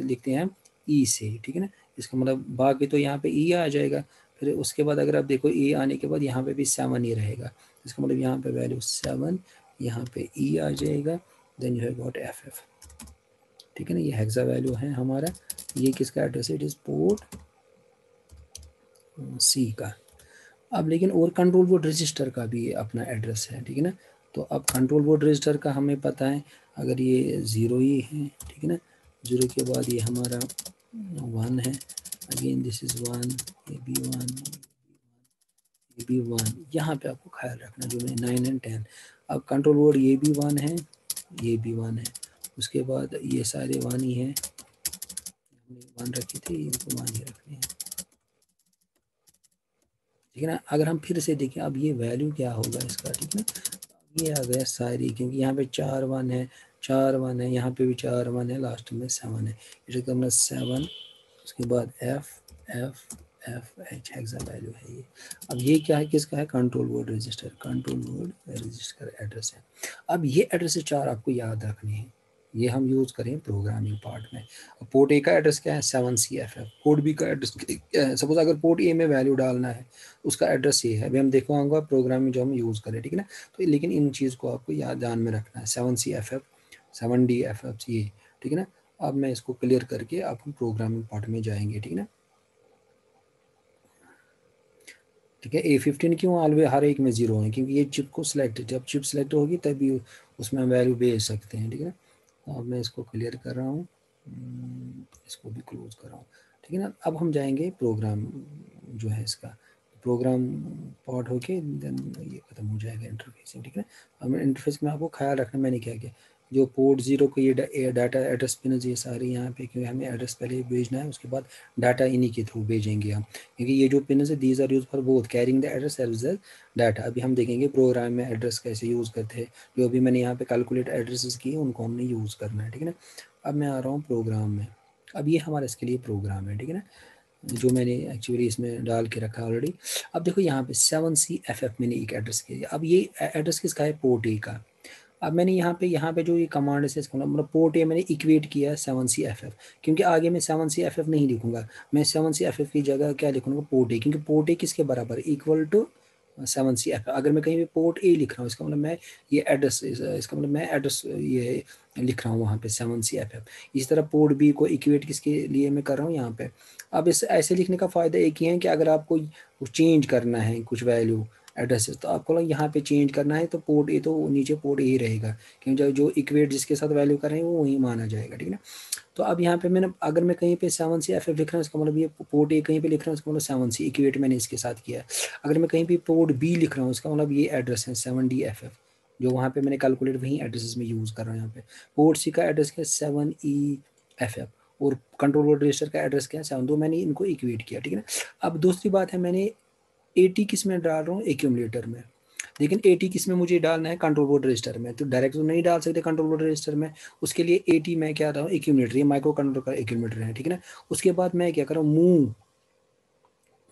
लिखते हैं ई से, ठीक है ना। इसका मतलब बाकी तो यहाँ पे ई आ जाएगा, फिर उसके बाद अगर आप देखो ई आने के बाद यहाँ पे भी 7 ही रहेगा, इसका मतलब यहाँ पे वैल्यू 7, यहाँ पे ई आ जाएगा, then you have got FF, ठीक है ना। ये हेक्सा वैल्यू है हमारा, ये किसका एड्रेस है, इट इज़ पोर्ट सी का। अब लेकिन और कंट्रोल बोर्ड रजिस्टर का भी अपना एड्रेस है, ठीक है ना। तो अब कंट्रोल बोर्ड रजिस्टर का हमें पता है, अगर ये 0 ही है, ठीक है ना, 0 के बाद ये हमारा 1 है, अगेन दिस इज़ 1, ये भी 1, ये भी 1। यहाँ पे आपको ख्याल रखना जो मैं 9 एंड 10। अब कंट्रोल बोर्ड ये भी 1 है, ये भी 1 है, उसके बाद ये सारे 1 ही हैं, हमने 1 रखे थे, इनको 1 ही रखने हैं, ठीक है ना। अगर हम फिर से देखें अब ये वैल्यू क्या होगा इसका, ठीक है ना, ये आ गया सारी, क्योंकि यहाँ पे 4 1 है, 4 1 है, यहाँ पे भी 4 1 है, लास्ट में 7 है, इसे करना 7, उसके बाद FFH हेक्सा वैल्यू है ये। अब ये क्या है, किसका है, control board register, control board register address है। अब ये एड्रेस 4 आपको याद रखने हैं, ये हम यूज़ करें प्रोग्रामिंग पार्ट में। पोर्ट ए का एड्रेस क्या है 7CFF, पोर्ट बी का एड्रेस क्या है, सपोज अगर पोर्ट ए में वैल्यू डालना है उसका एड्रेस ये है, अभी हम देखवाऊंगा प्रोग्रामिंग जो हम यूज़ करें, ठीक है ना। तो लेकिन इन चीज़ को आपको याद ध्यान में रखना है, 7CFF 7DFF ये, ठीक है ना। अब मैं इसको क्लियर करके अब हम प्रोग्रामिंग पार्ट में जाएंगे, ठीक है ना। ठीक है, A15 क्यों ऑलवेज हर एक में 0 है, क्योंकि ये चिप को सिलेक्ट, जब चिप सिलेक्ट होगी तभी उसमें हम वैल्यू भेज सकते हैं, ठीक है ना। तो अब मैं इसको क्लियर कर रहा हूँ, इसको भी क्लोज कर रहा हूँ, ठीक है ना। अब हम जाएंगे प्रोग्राम जो है इसका, प्रोग्राम पार्ट होके देन ये खत्म हो जाएगा इंटरफेसिंग, ठीक है ना। अब इंटरफेस में आपको ख्याल रखना मैंने क्या किया, जो पोर्ट 0 को ये डाटा एड्रेस पिन ये सारे यहाँ पे, क्योंकि हमें एड्रेस पहले भेजना है, उसके बाद डाटा इन्हीं के थ्रू भेजेंगे हम, क्योंकि ये जो पिन है these are use for both carrying the address as well data. अभी हम देखेंगे प्रोग्राम में एड्रेस कैसे यूज़ करते हैं, जो अभी मैंने यहाँ पे कैलकुलेट एड्रेसेस किए उनको हमने यूज़ करना है, ठीक है ना। अब मैं आ रहा हूँ प्रोग्राम में, अब ये हमारा इसके लिए प्रोग्राम है, ठीक है ना, जो मैंने एक्चुअली इसमें डाल के रखा ऑलरेडी। अब देखो यहाँ पे 7CFF मैंने एक एड्रेस किया, अब ये एड्रेस किसका है, पोर्ट ए का। अब मैंने यहाँ पे जो ये कमांड है इसका मतलब पोर्ट ए मैंने इक्वेट किया है 7CFF, क्योंकि आगे मैं 7CFF नहीं लिखूंगा, मैं 7CFF की जगह क्या लिखूंगा, पोर्ट ए, क्योंकि पोर्ट ए किसके बराबर, इक्वल टू 7CFF। अगर मैं कहीं पे पोर्ट ए लिख रहा हूँ, इसका मतलब मैं ये एड्रेस, इसका मतलब मैं एड्रेस ये लिख रहा हूँ वहाँ पे 7CFF। इसी तरह पोर्ट बी को इक्वेट किसके लिए मैं कर रहा हूँ यहाँ पे। अब इस ऐसे लिखने का फ़ायदा एक ही है कि अगर आपको चेंज करना है कुछ वैल्यू एड्रेसेस, तो आपको यहाँ पे चेंज करना है तो पोर्ट ए, तो नीचे पोर्ट ए ही रहेगा, क्योंकि जो इक्वेट जिसके साथ वैल्यू कर रहे हैं वो वही माना जाएगा, ठीक है ना। तो अब यहाँ पे मैंने, अगर मैं कहीं पे 7CFF लिख रहा हूँ, इसका मतलब ये पोर्ट ए कहीं पे लिख रहा हूँ, इसका मतलब 7C इक्वेट मैंने इसके साथ किया है। अगर मैं कहीं पे पोर्ट बी लिख रहा हूँ, इसका मतलब ये एड्रेस है 7DFF, जो वहाँ पे मैंने कैलकुलेट वही एड्रेसेस में यूज़ कर रहा हूँ। यहाँ पे पोर्ट सी का एड्रेस क्या है 7EFF, और कंट्रोल वर्ड रजिस्टर का एड्रेस क्या है 7, तो मैंने इनको इक्वेट किया, ठीक है ना। अब दूसरी बात है, मैंने 80 किस में डाल रहा हूँ, एक्यूमुलेटर में, लेकिन 80 किस में मुझे डालना है, कंट्रोल बोर्ड रजिस्टर में, तो डायरेक्ट तो नहीं डाल सकते कंट्रोल बोर्ड रजिस्टर में, उसके लिए 80 मैं क्या रहा हूँ, एक्यूमुलेटर, ये माइक्रो कंट्रोलर का एक्यूमुलेटर है, ठीक है ना। उसके बाद मैं क्या कर रहा हूँ, मूव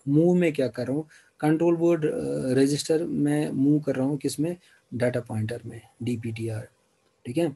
मूव में क्या कर रहा हूँ, कंट्रोल बोर्ड रजिस्टर में मूव कर रहा हूँ, किस में, डाटा पॉइंटर में, DPTR, ठीक है।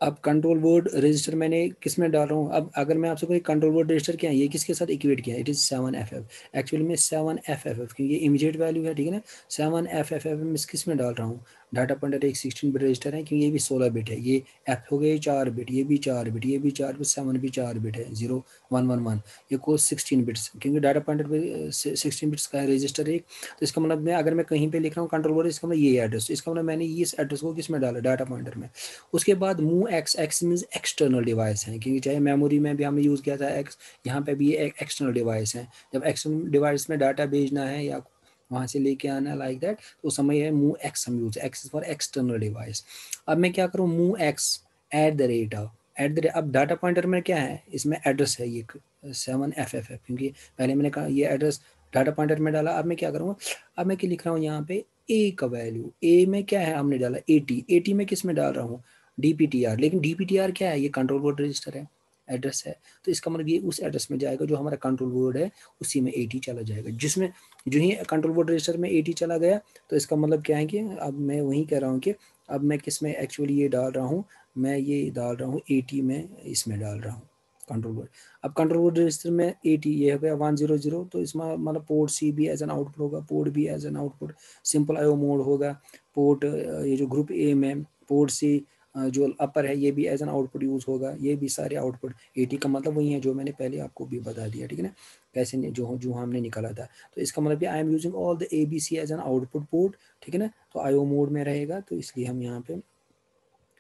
अब कंट्रोल वर्ड रजिस्टर मैंने किस में डाल रहा हूँ, अब अगर मैं आपसे कोई कंट्रोल वर्ड रजिस्टर क्या है, ये किसके साथ इक्वेट किया है, इट इज़ 7FF, एक्चुअली में 7FFF, क्योंकि ये इमीडिएट वैल्यू है, ठीक है ना। 7FFF में किस में डाल रहा हूँ, डाटा पॉइंटर एक 16 बिट रजिस्टर है, क्योंकि ये भी 16 बिट है, ये एफ हो गए 4 बिट, ये भी 4 बिट, ये भी 4 बिट, 7 भी 4 बिट है, 0111, ये को 16 बिट्स, क्योंकि डाटा पॉइंटर पे 16 बिट्स का रजिस्टर एक। तो इसका मतलब मैं, अगर मैं कहीं पे लिख रहा हूँ कंट्रोल वर्ड, इसका मतलब ये एड्रेस, इसका मतलब मैंने इस एड्रेस को किस में डाला, डाटा पॉइंटर में। उसके बाद move x, x means external device है, क्योंकि चाहे मेमोरी में भी हमने यूज़ किया था एक्स, यहाँ पे भी ये एक्सटर्नल डिवाइस है। जब एक्सटर्नल डिवाइस में डाटा भेजना है या वहाँ से लेके आना लाइक दैट, तो उस समय है मूव एक्स हम use, x for external device. अब मैं क्या करूँ, move x at the rate of, at the rate, अब डाटा पॉइंटर में क्या है, इसमें एड्रेस है ये 7FF, क्योंकि पहले मैंने कहा ये एड्रेस डाटा पॉइंटर में डाला। अब मैं क्या करूँगा, अब मैं क्या लिख रहा हूँ यहाँ पे, ए का वैल्यू, ए में क्या है हमने डाला 80, 80 में किस में डाल रहा हूँ, DPTR, लेकिन DPTR क्या है, ये कंट्रोल वर्ड रजिस्टर है, एड्रेस है, तो इसका मतलब ये उस एड्रेस में जाएगा जो हमारा कंट्रोल वर्ड है, उसी में 80 चला जाएगा, जिसमें जो ही कंट्रोल वर्ड रजिस्टर में 80 चला गया, तो इसका मतलब क्या है कि अब मैं वही कह रहा हूँ कि अब मैं किस में एक्चुअली ये डाल रहा हूँ, मैं ये डाल रहा हूँ 80 में, इसमें डाल रहा हूँ कंट्रोल वर्ड। अब कंट्रोल वर्ड रजिस्टर में 80 ये हो गया 100, तो इसमें मतलब पोर्ट सी भी एज एन आउटपुट होगा, port B as an output, simple IO mode होगा, पोर्ट ये जो ग्रुप ए में पोर्ट सी जो अपर है ये भी एज एन आउटपुट यूज़ होगा, ये भी सारे आउटपुट 80 का मतलब वही है जो मैंने पहले आपको भी बता दिया, ठीक है ना, कैसे जो जो हमने निकाला था। तो इसका मतलब I am using all the ABC as an output port, ठीक है ना, तो IO मोड में रहेगा, तो इसलिए हम यहाँ पे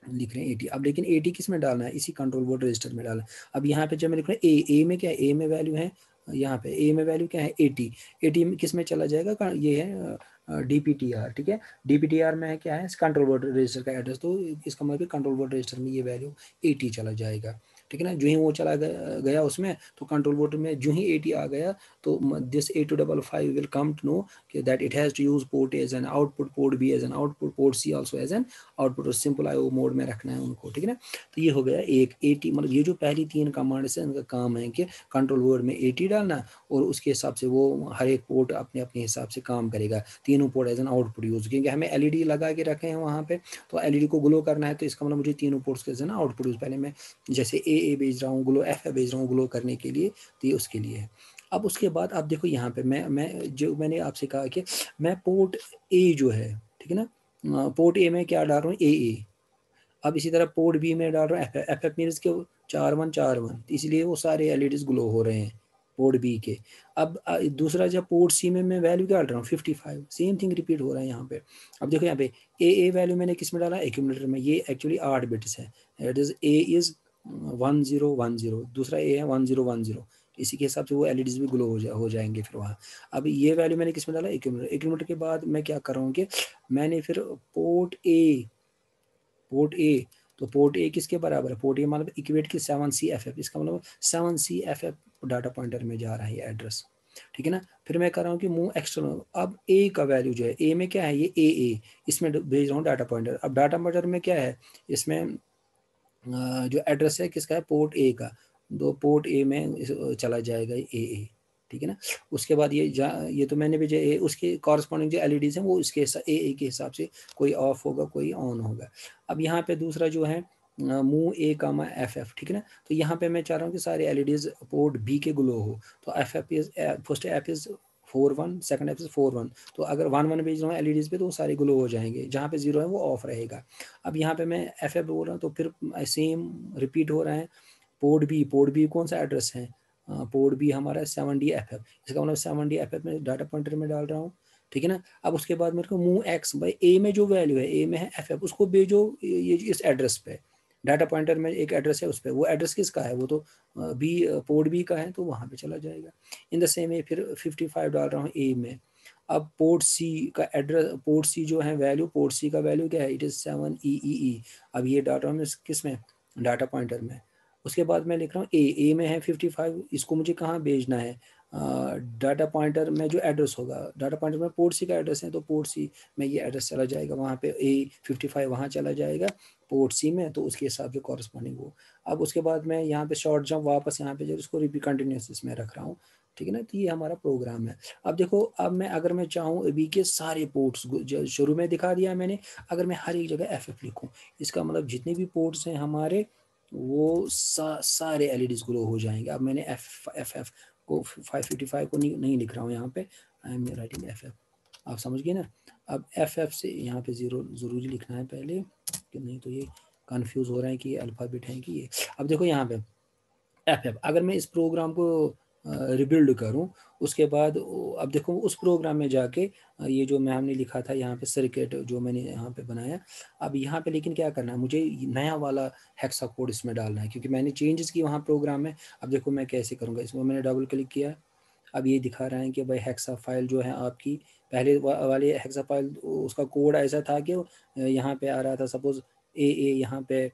लिख रहे हैं 80। अब लेकिन 80 किस में डालना है, इसी कंट्रोल वर्ड रजिस्टर में डालना है। अब यहाँ पे जब मैं लिख रहा हूँ ए में क्या है, ए में वैल्यू है, यहाँ पे ए में वैल्यू क्या है 80, 80 में किस में चला जाएगा, ये है DPTR, ठीक है। DPTR में क्या है, कंट्रोल वर्ड रजिस्टर का एड्रेस, तो इसका मतलब कंट्रोल वर्ड रजिस्टर में ये वैल्यू 80 चला जाएगा, ठीक है ना। जो ही वो चला गया उसमें, तो कंट्रोल वर्ड में जो ही 80 आ गया, तो this 8255 will come to know that it has to use port as an output, port B as an output, port C also as an output, और सिंपल IO मोड में रखना है उनको, ठीक है ना। तो ये हो गया एक 80, मतलब ये जो पहली 3 कमांड से इनका काम है कि कंट्रोल वर्ड में 80 डालना, और उसके हिसाब से वो हर एक पोर्ट अपने अपने हिसाब से काम करेगा, तीनों port as an output use, क्योंकि हमें LED लगा के रखे हैं वहाँ पे, तो LED को ग्लो करना है, तो इसका मतलब मुझे तीनों पोर्ट्स के एज एन आउटपुट यूज, पहले मैं जैसे ए भेज रहा हूँ ग्लो, FF भेज रहा हूँ ग्लो करने के लिए, तो ये उसके लिए है। अब उसके बाद आप देखो यहाँ पे मैं जो मैंने आपसे कहा कि मैं पोर्ट ए जो है, ठीक है ना, पोर्ट ए में क्या डाल रहा हूँ, AA, अब इसी तरह पोर्ट बी में डाल रहा हूँ एफ एफ मीन्स के 4141, इसलिए वो सारे एलईडीज ग्लो हो रहे हैं पोर्ट बी के। अब दूसरा जब पोर्ट सी में मैं वैल्यू क्या डाल रहा हूँ 55, सेम थिंग रिपीट हो रहा है यहाँ पे। अब देखो यहाँ पे ए वैल्यू मैंने किस में डाला, एक्यूमुलेटर में। ये एक्चुअली 8 बिट्स है, इट इज ए इज 1010, दूसरा ए है 1010। इसी के हिसाब से वो एलईडीज भी ग्लो हो जाएंगे फिर वहाँ। अब ये वैल्यू मैंने किस में डाला, एक्यूमुलेटर के बाद मैं क्या कर रहा हूँ कि मैंने फिर पोर्ट ए तो पोर्ट ए किसके बराबर है, पोर्ट ए मतलब इक्वेट की 7CFF, इसका मतलब 7CFF डाटा पॉइंटर में जा रहा है ये एड्रेस, ठीक है ना। फिर मैं कर रहा हूँ कि मूव एक्सटर्नल। अब ए का वैल्यू जो है, ए में क्या है, ये ए इसमें भेज रहा हूँ डाटा पॉइंटर। अब डाटा पॉइंटर में क्या है, इसमें जो एड्रेस है किसका है, पोर्ट ए का, तो पोर्ट ए में चला जाएगा ए, ठीक है ना। उसके बाद ये तो मैंने भेजा ए, उसके कॉरस्पॉन्डिंग जो एलईडीज हैं वो इसके ए के हिसाब से कोई ऑफ होगा कोई ऑन होगा। अब यहाँ पे दूसरा जो है मूव ए कामा एफ एफ, ठीक है ना। तो यहाँ पे मैं चाह रहा हूँ कि सारे एलईडीज पोर्ट बी के ग्लो हो, तो F F is first F is 41, second F is 41। तो अगर 1 1 भेज रहा हूँ एलईडीज पे तो वो सारे ग्लो हो जाएंगे, जहाँ पे 0 है वो ऑफ रहेगा। अब यहाँ पे मैं एफ एफ बोल रहा हूँ तो फिर सेम रिपीट हो रहा है। पोर्ट बी कौन सा एड्रेस है, पोर्ट बी हमारा 7DFF, इसका मतलब 7DFF में डाटा पॉइंटर में डाल रहा हूँ, ठीक है ना। अब उसके बाद मेरे को मूव एक्स, भाई ए में जो वैल्यू है, ए में है एफ उसको भेजो ये इस एड्रेस पे। डाटा पॉइंटर में एक एड्रेस है उस पर, वो एड्रेस किसका है, वो तो बी पोर्ट बी का है, तो वहाँ पे चला जाएगा। इन द सेम वे फिर 55 डाल रहा हूँ ए में। अब पोर्ट सी का एड्रेस, पोर्ट सी जो है वैल्यू, पोर्ट सी का वैल्यू क्या है, इट इज़ 7EEE। अब ये डाल रहा हूँ किस में, डाटा पॉइंटर में। उसके बाद मैं लिख रहा हूँ ए में है 55, इसको मुझे कहाँ भेजना है, डाटा पॉइंटर में जो एड्रेस होगा, डाटा पॉइंटर में पोर्ट सी का एड्रेस है, तो पोर्ट सी में ये एड्रेस चला जाएगा, वहाँ पे A55 वहाँ चला जाएगा पोर्ट सी में, तो उसके हिसाब से कॉरस्पॉन्डिंग वो। अब उसके बाद मैं यहाँ पे शॉर्ट जंप वापस यहाँ पे जो उसको रिपीट कंटिन्यूस इसमें रख रहा हूँ, ठीक है ना। तो ये हमारा प्रोग्राम है। अब देखो, अब मैं अगर मैं चाहूँ अभी के सारे पोर्ट्स जो शुरू में दिखा दिया मैंने, अगर मैं हर एक जगह FF लिखूँ, इसका मतलब जितने भी पोर्ट्स हैं हमारे वो सारे एलईडीज ग्लो हो जाएंगे। अब मैंने एफ को 555 को नहीं लिख रहा हूँ यहाँ पे, आई एम राइटिंग FF, आप समझ गए ना। अब FF से यहाँ पे 0 ज़रूरी लिखना है पहले, कि नहीं तो ये कंफ्यूज हो रहा है कि ये अल्फ़ाबेट है कि ये। अब देखो यहाँ पे FF, अगर मैं इस प्रोग्राम को रिबिल्ड करूं, उसके बाद अब देखो उस प्रोग्राम में जाके ये जो मैं हमने लिखा था यहाँ पे सर्किट जो मैंने यहाँ पे बनाया, अब यहाँ पे लेकिन क्या करना है, मुझे नया वाला हेक्सा कोड इसमें डालना है, क्योंकि मैंने चेंजेस की वहाँ प्रोग्राम में। अब देखो मैं कैसे करूँगा, इसमें मैंने डबल क्लिक किया, अब ये दिखा रहा है कि भाई हेक्सा फाइल जो है आपकी, पहले वाले हेक्सा फाइल उसका कोड ऐसा था कि यहाँ पे आ रहा था सपोज ए यहाँ पे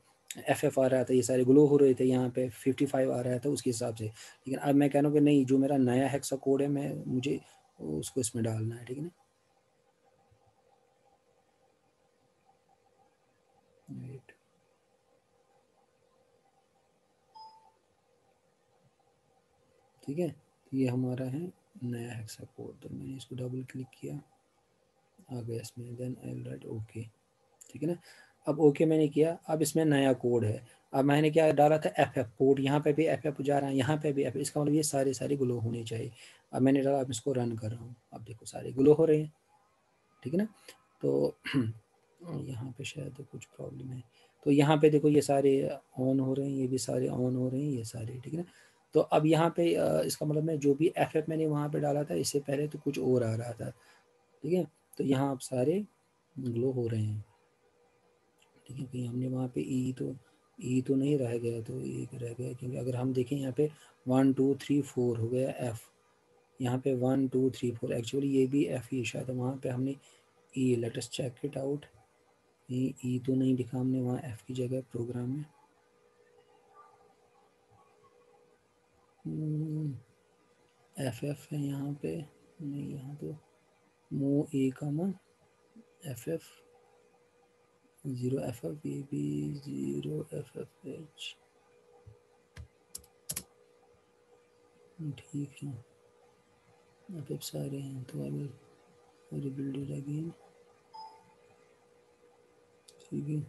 FF आ रहा था, ये सारे ग्लो हो रहे थे, यहाँ पे 55 आ रहा था उसके हिसाब से। लेकिन अब मैं कह रहा हूँ कि नहीं, जो मेरा नया हेक्सा कोड है मैं मुझे उसको इसमें डालना है, ठीक है ना। Right. ठीक है, तो ये हमारा है नया हेक्सा कोड, तो मैंने इसको डबल क्लिक किया, आ गया इसमें, देन आई राइट ओके, ठीक है ना। अब ओके मैंने किया, अब इसमें नया कोड है। अब मैंने क्या डाला था, FF पोर्ट, यहाँ पे भी FF जा रहा है, यहाँ पे भी FF, इसका मतलब ये सारे ग्लो होने चाहिए। अब मैंने डाला, अब इसको रन कर रहा हूँ, अब देखो सारे ग्लो हो रहे हैं, ठीक है ना। तो यहाँ पे शायद कुछ प्रॉब्लम है, तो यहाँ पे देखो ये सारे ऑन हो रहे हैं, ये भी सारे ऑन हो रहे हैं, ये सारे, ठीक है ना। तो अब यहाँ पे इसका मतलब मैं जो भी FF मैंने वहाँ पे डाला था इससे पहले तो कुछ और आ रहा था, ठीक है। तो यहाँ अब सारे ग्लो हो रहे हैं, ठीक है। कहीं हमने वहाँ पे ई तो नहीं रह गया, तो एक रह गया, क्योंकि अगर हम देखें यहाँ पे 1 2 3 4 हो गया F, यहाँ पे 1 2 3 4, एक्चुअली ये भी F ही शायद, वहाँ पे हमने E, let us check it out, E तो नहीं लिखा हमने वहाँ F की जगह प्रोग्राम में। FF है यहाँ पे, नहीं यहाँ तो मूव ए का मान FF 0FF, ये भी 0FFH, ठीक है। FF सारे हैं, तो अभी रिबिल्ड इट अगेन, ठीक है।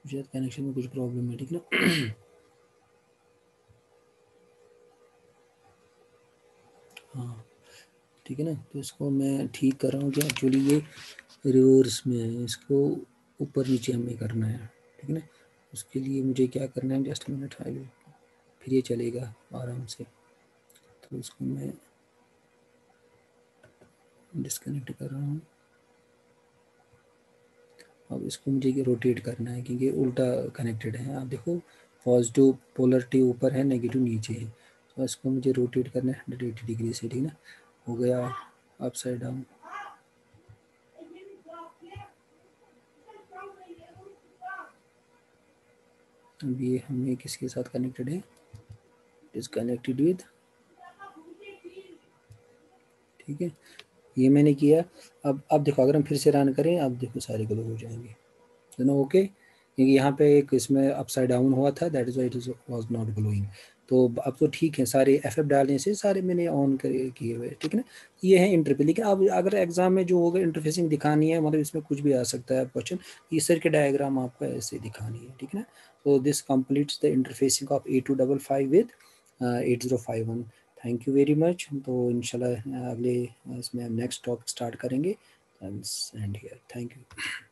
शायद कनेक्शन में कुछ प्रॉब्लम है, ठीक ना। हाँ ठीक है ना, तो इसको मैं ठीक कर रहा हूँ कि एक्चुअली ये रिवर्स में है, इसको ऊपर नीचे हमें करना है, ठीक है ना। उसके लिए मुझे क्या करना है, जस्ट मिनट, फिर ये चलेगा आराम से। तो इसको मैं डिस्कनेक्ट कर रहा हूँ। अब इसको मुझे रोटेट करना है क्योंकि उल्टा कनेक्टेड है। आप देखो पॉजिटिव पोलरिटी ऊपर है, नेगेटिव नीचे है। तो इसको मुझे रोटेट करना है 180 डिग्री से, ठीक है ना। हो गया अपसाइड डाउन। अब ये हमें किसके साथ कनेक्टेड है, इज कनेक्टेड विद, ठीक है, ये मैंने किया। अब देखो अगर हम फिर से रन करें, अब देखो सारे ग्लो हो जाएंगे, दोनों ओके। क्योंकि यहाँ पे एक इसमें अपसाइड डाउन हुआ था, that is why it was not glowing. तो अब तो ठीक है, सारे एफ डालने से सारे मैंने ऑन किए हुए, ठीक है ना। ये है इंटरफेस। लेकिन अब अगर एग्जाम में जो होगा इंटरफेसिंग दिखानी है, मतलब इसमें कुछ भी आ सकता है क्वेश्चन, इस तरह के डायग्राम आपको ऐसे दिखानी है, ठीक है ना। तो this completes the interfacing of 8255 with 8051। Thank you very much. तो इंशाल्लाह अगले इसमें नेक्स्ट टॉपिक स्टार्ट करेंगे एंड हियर, थैंक यू।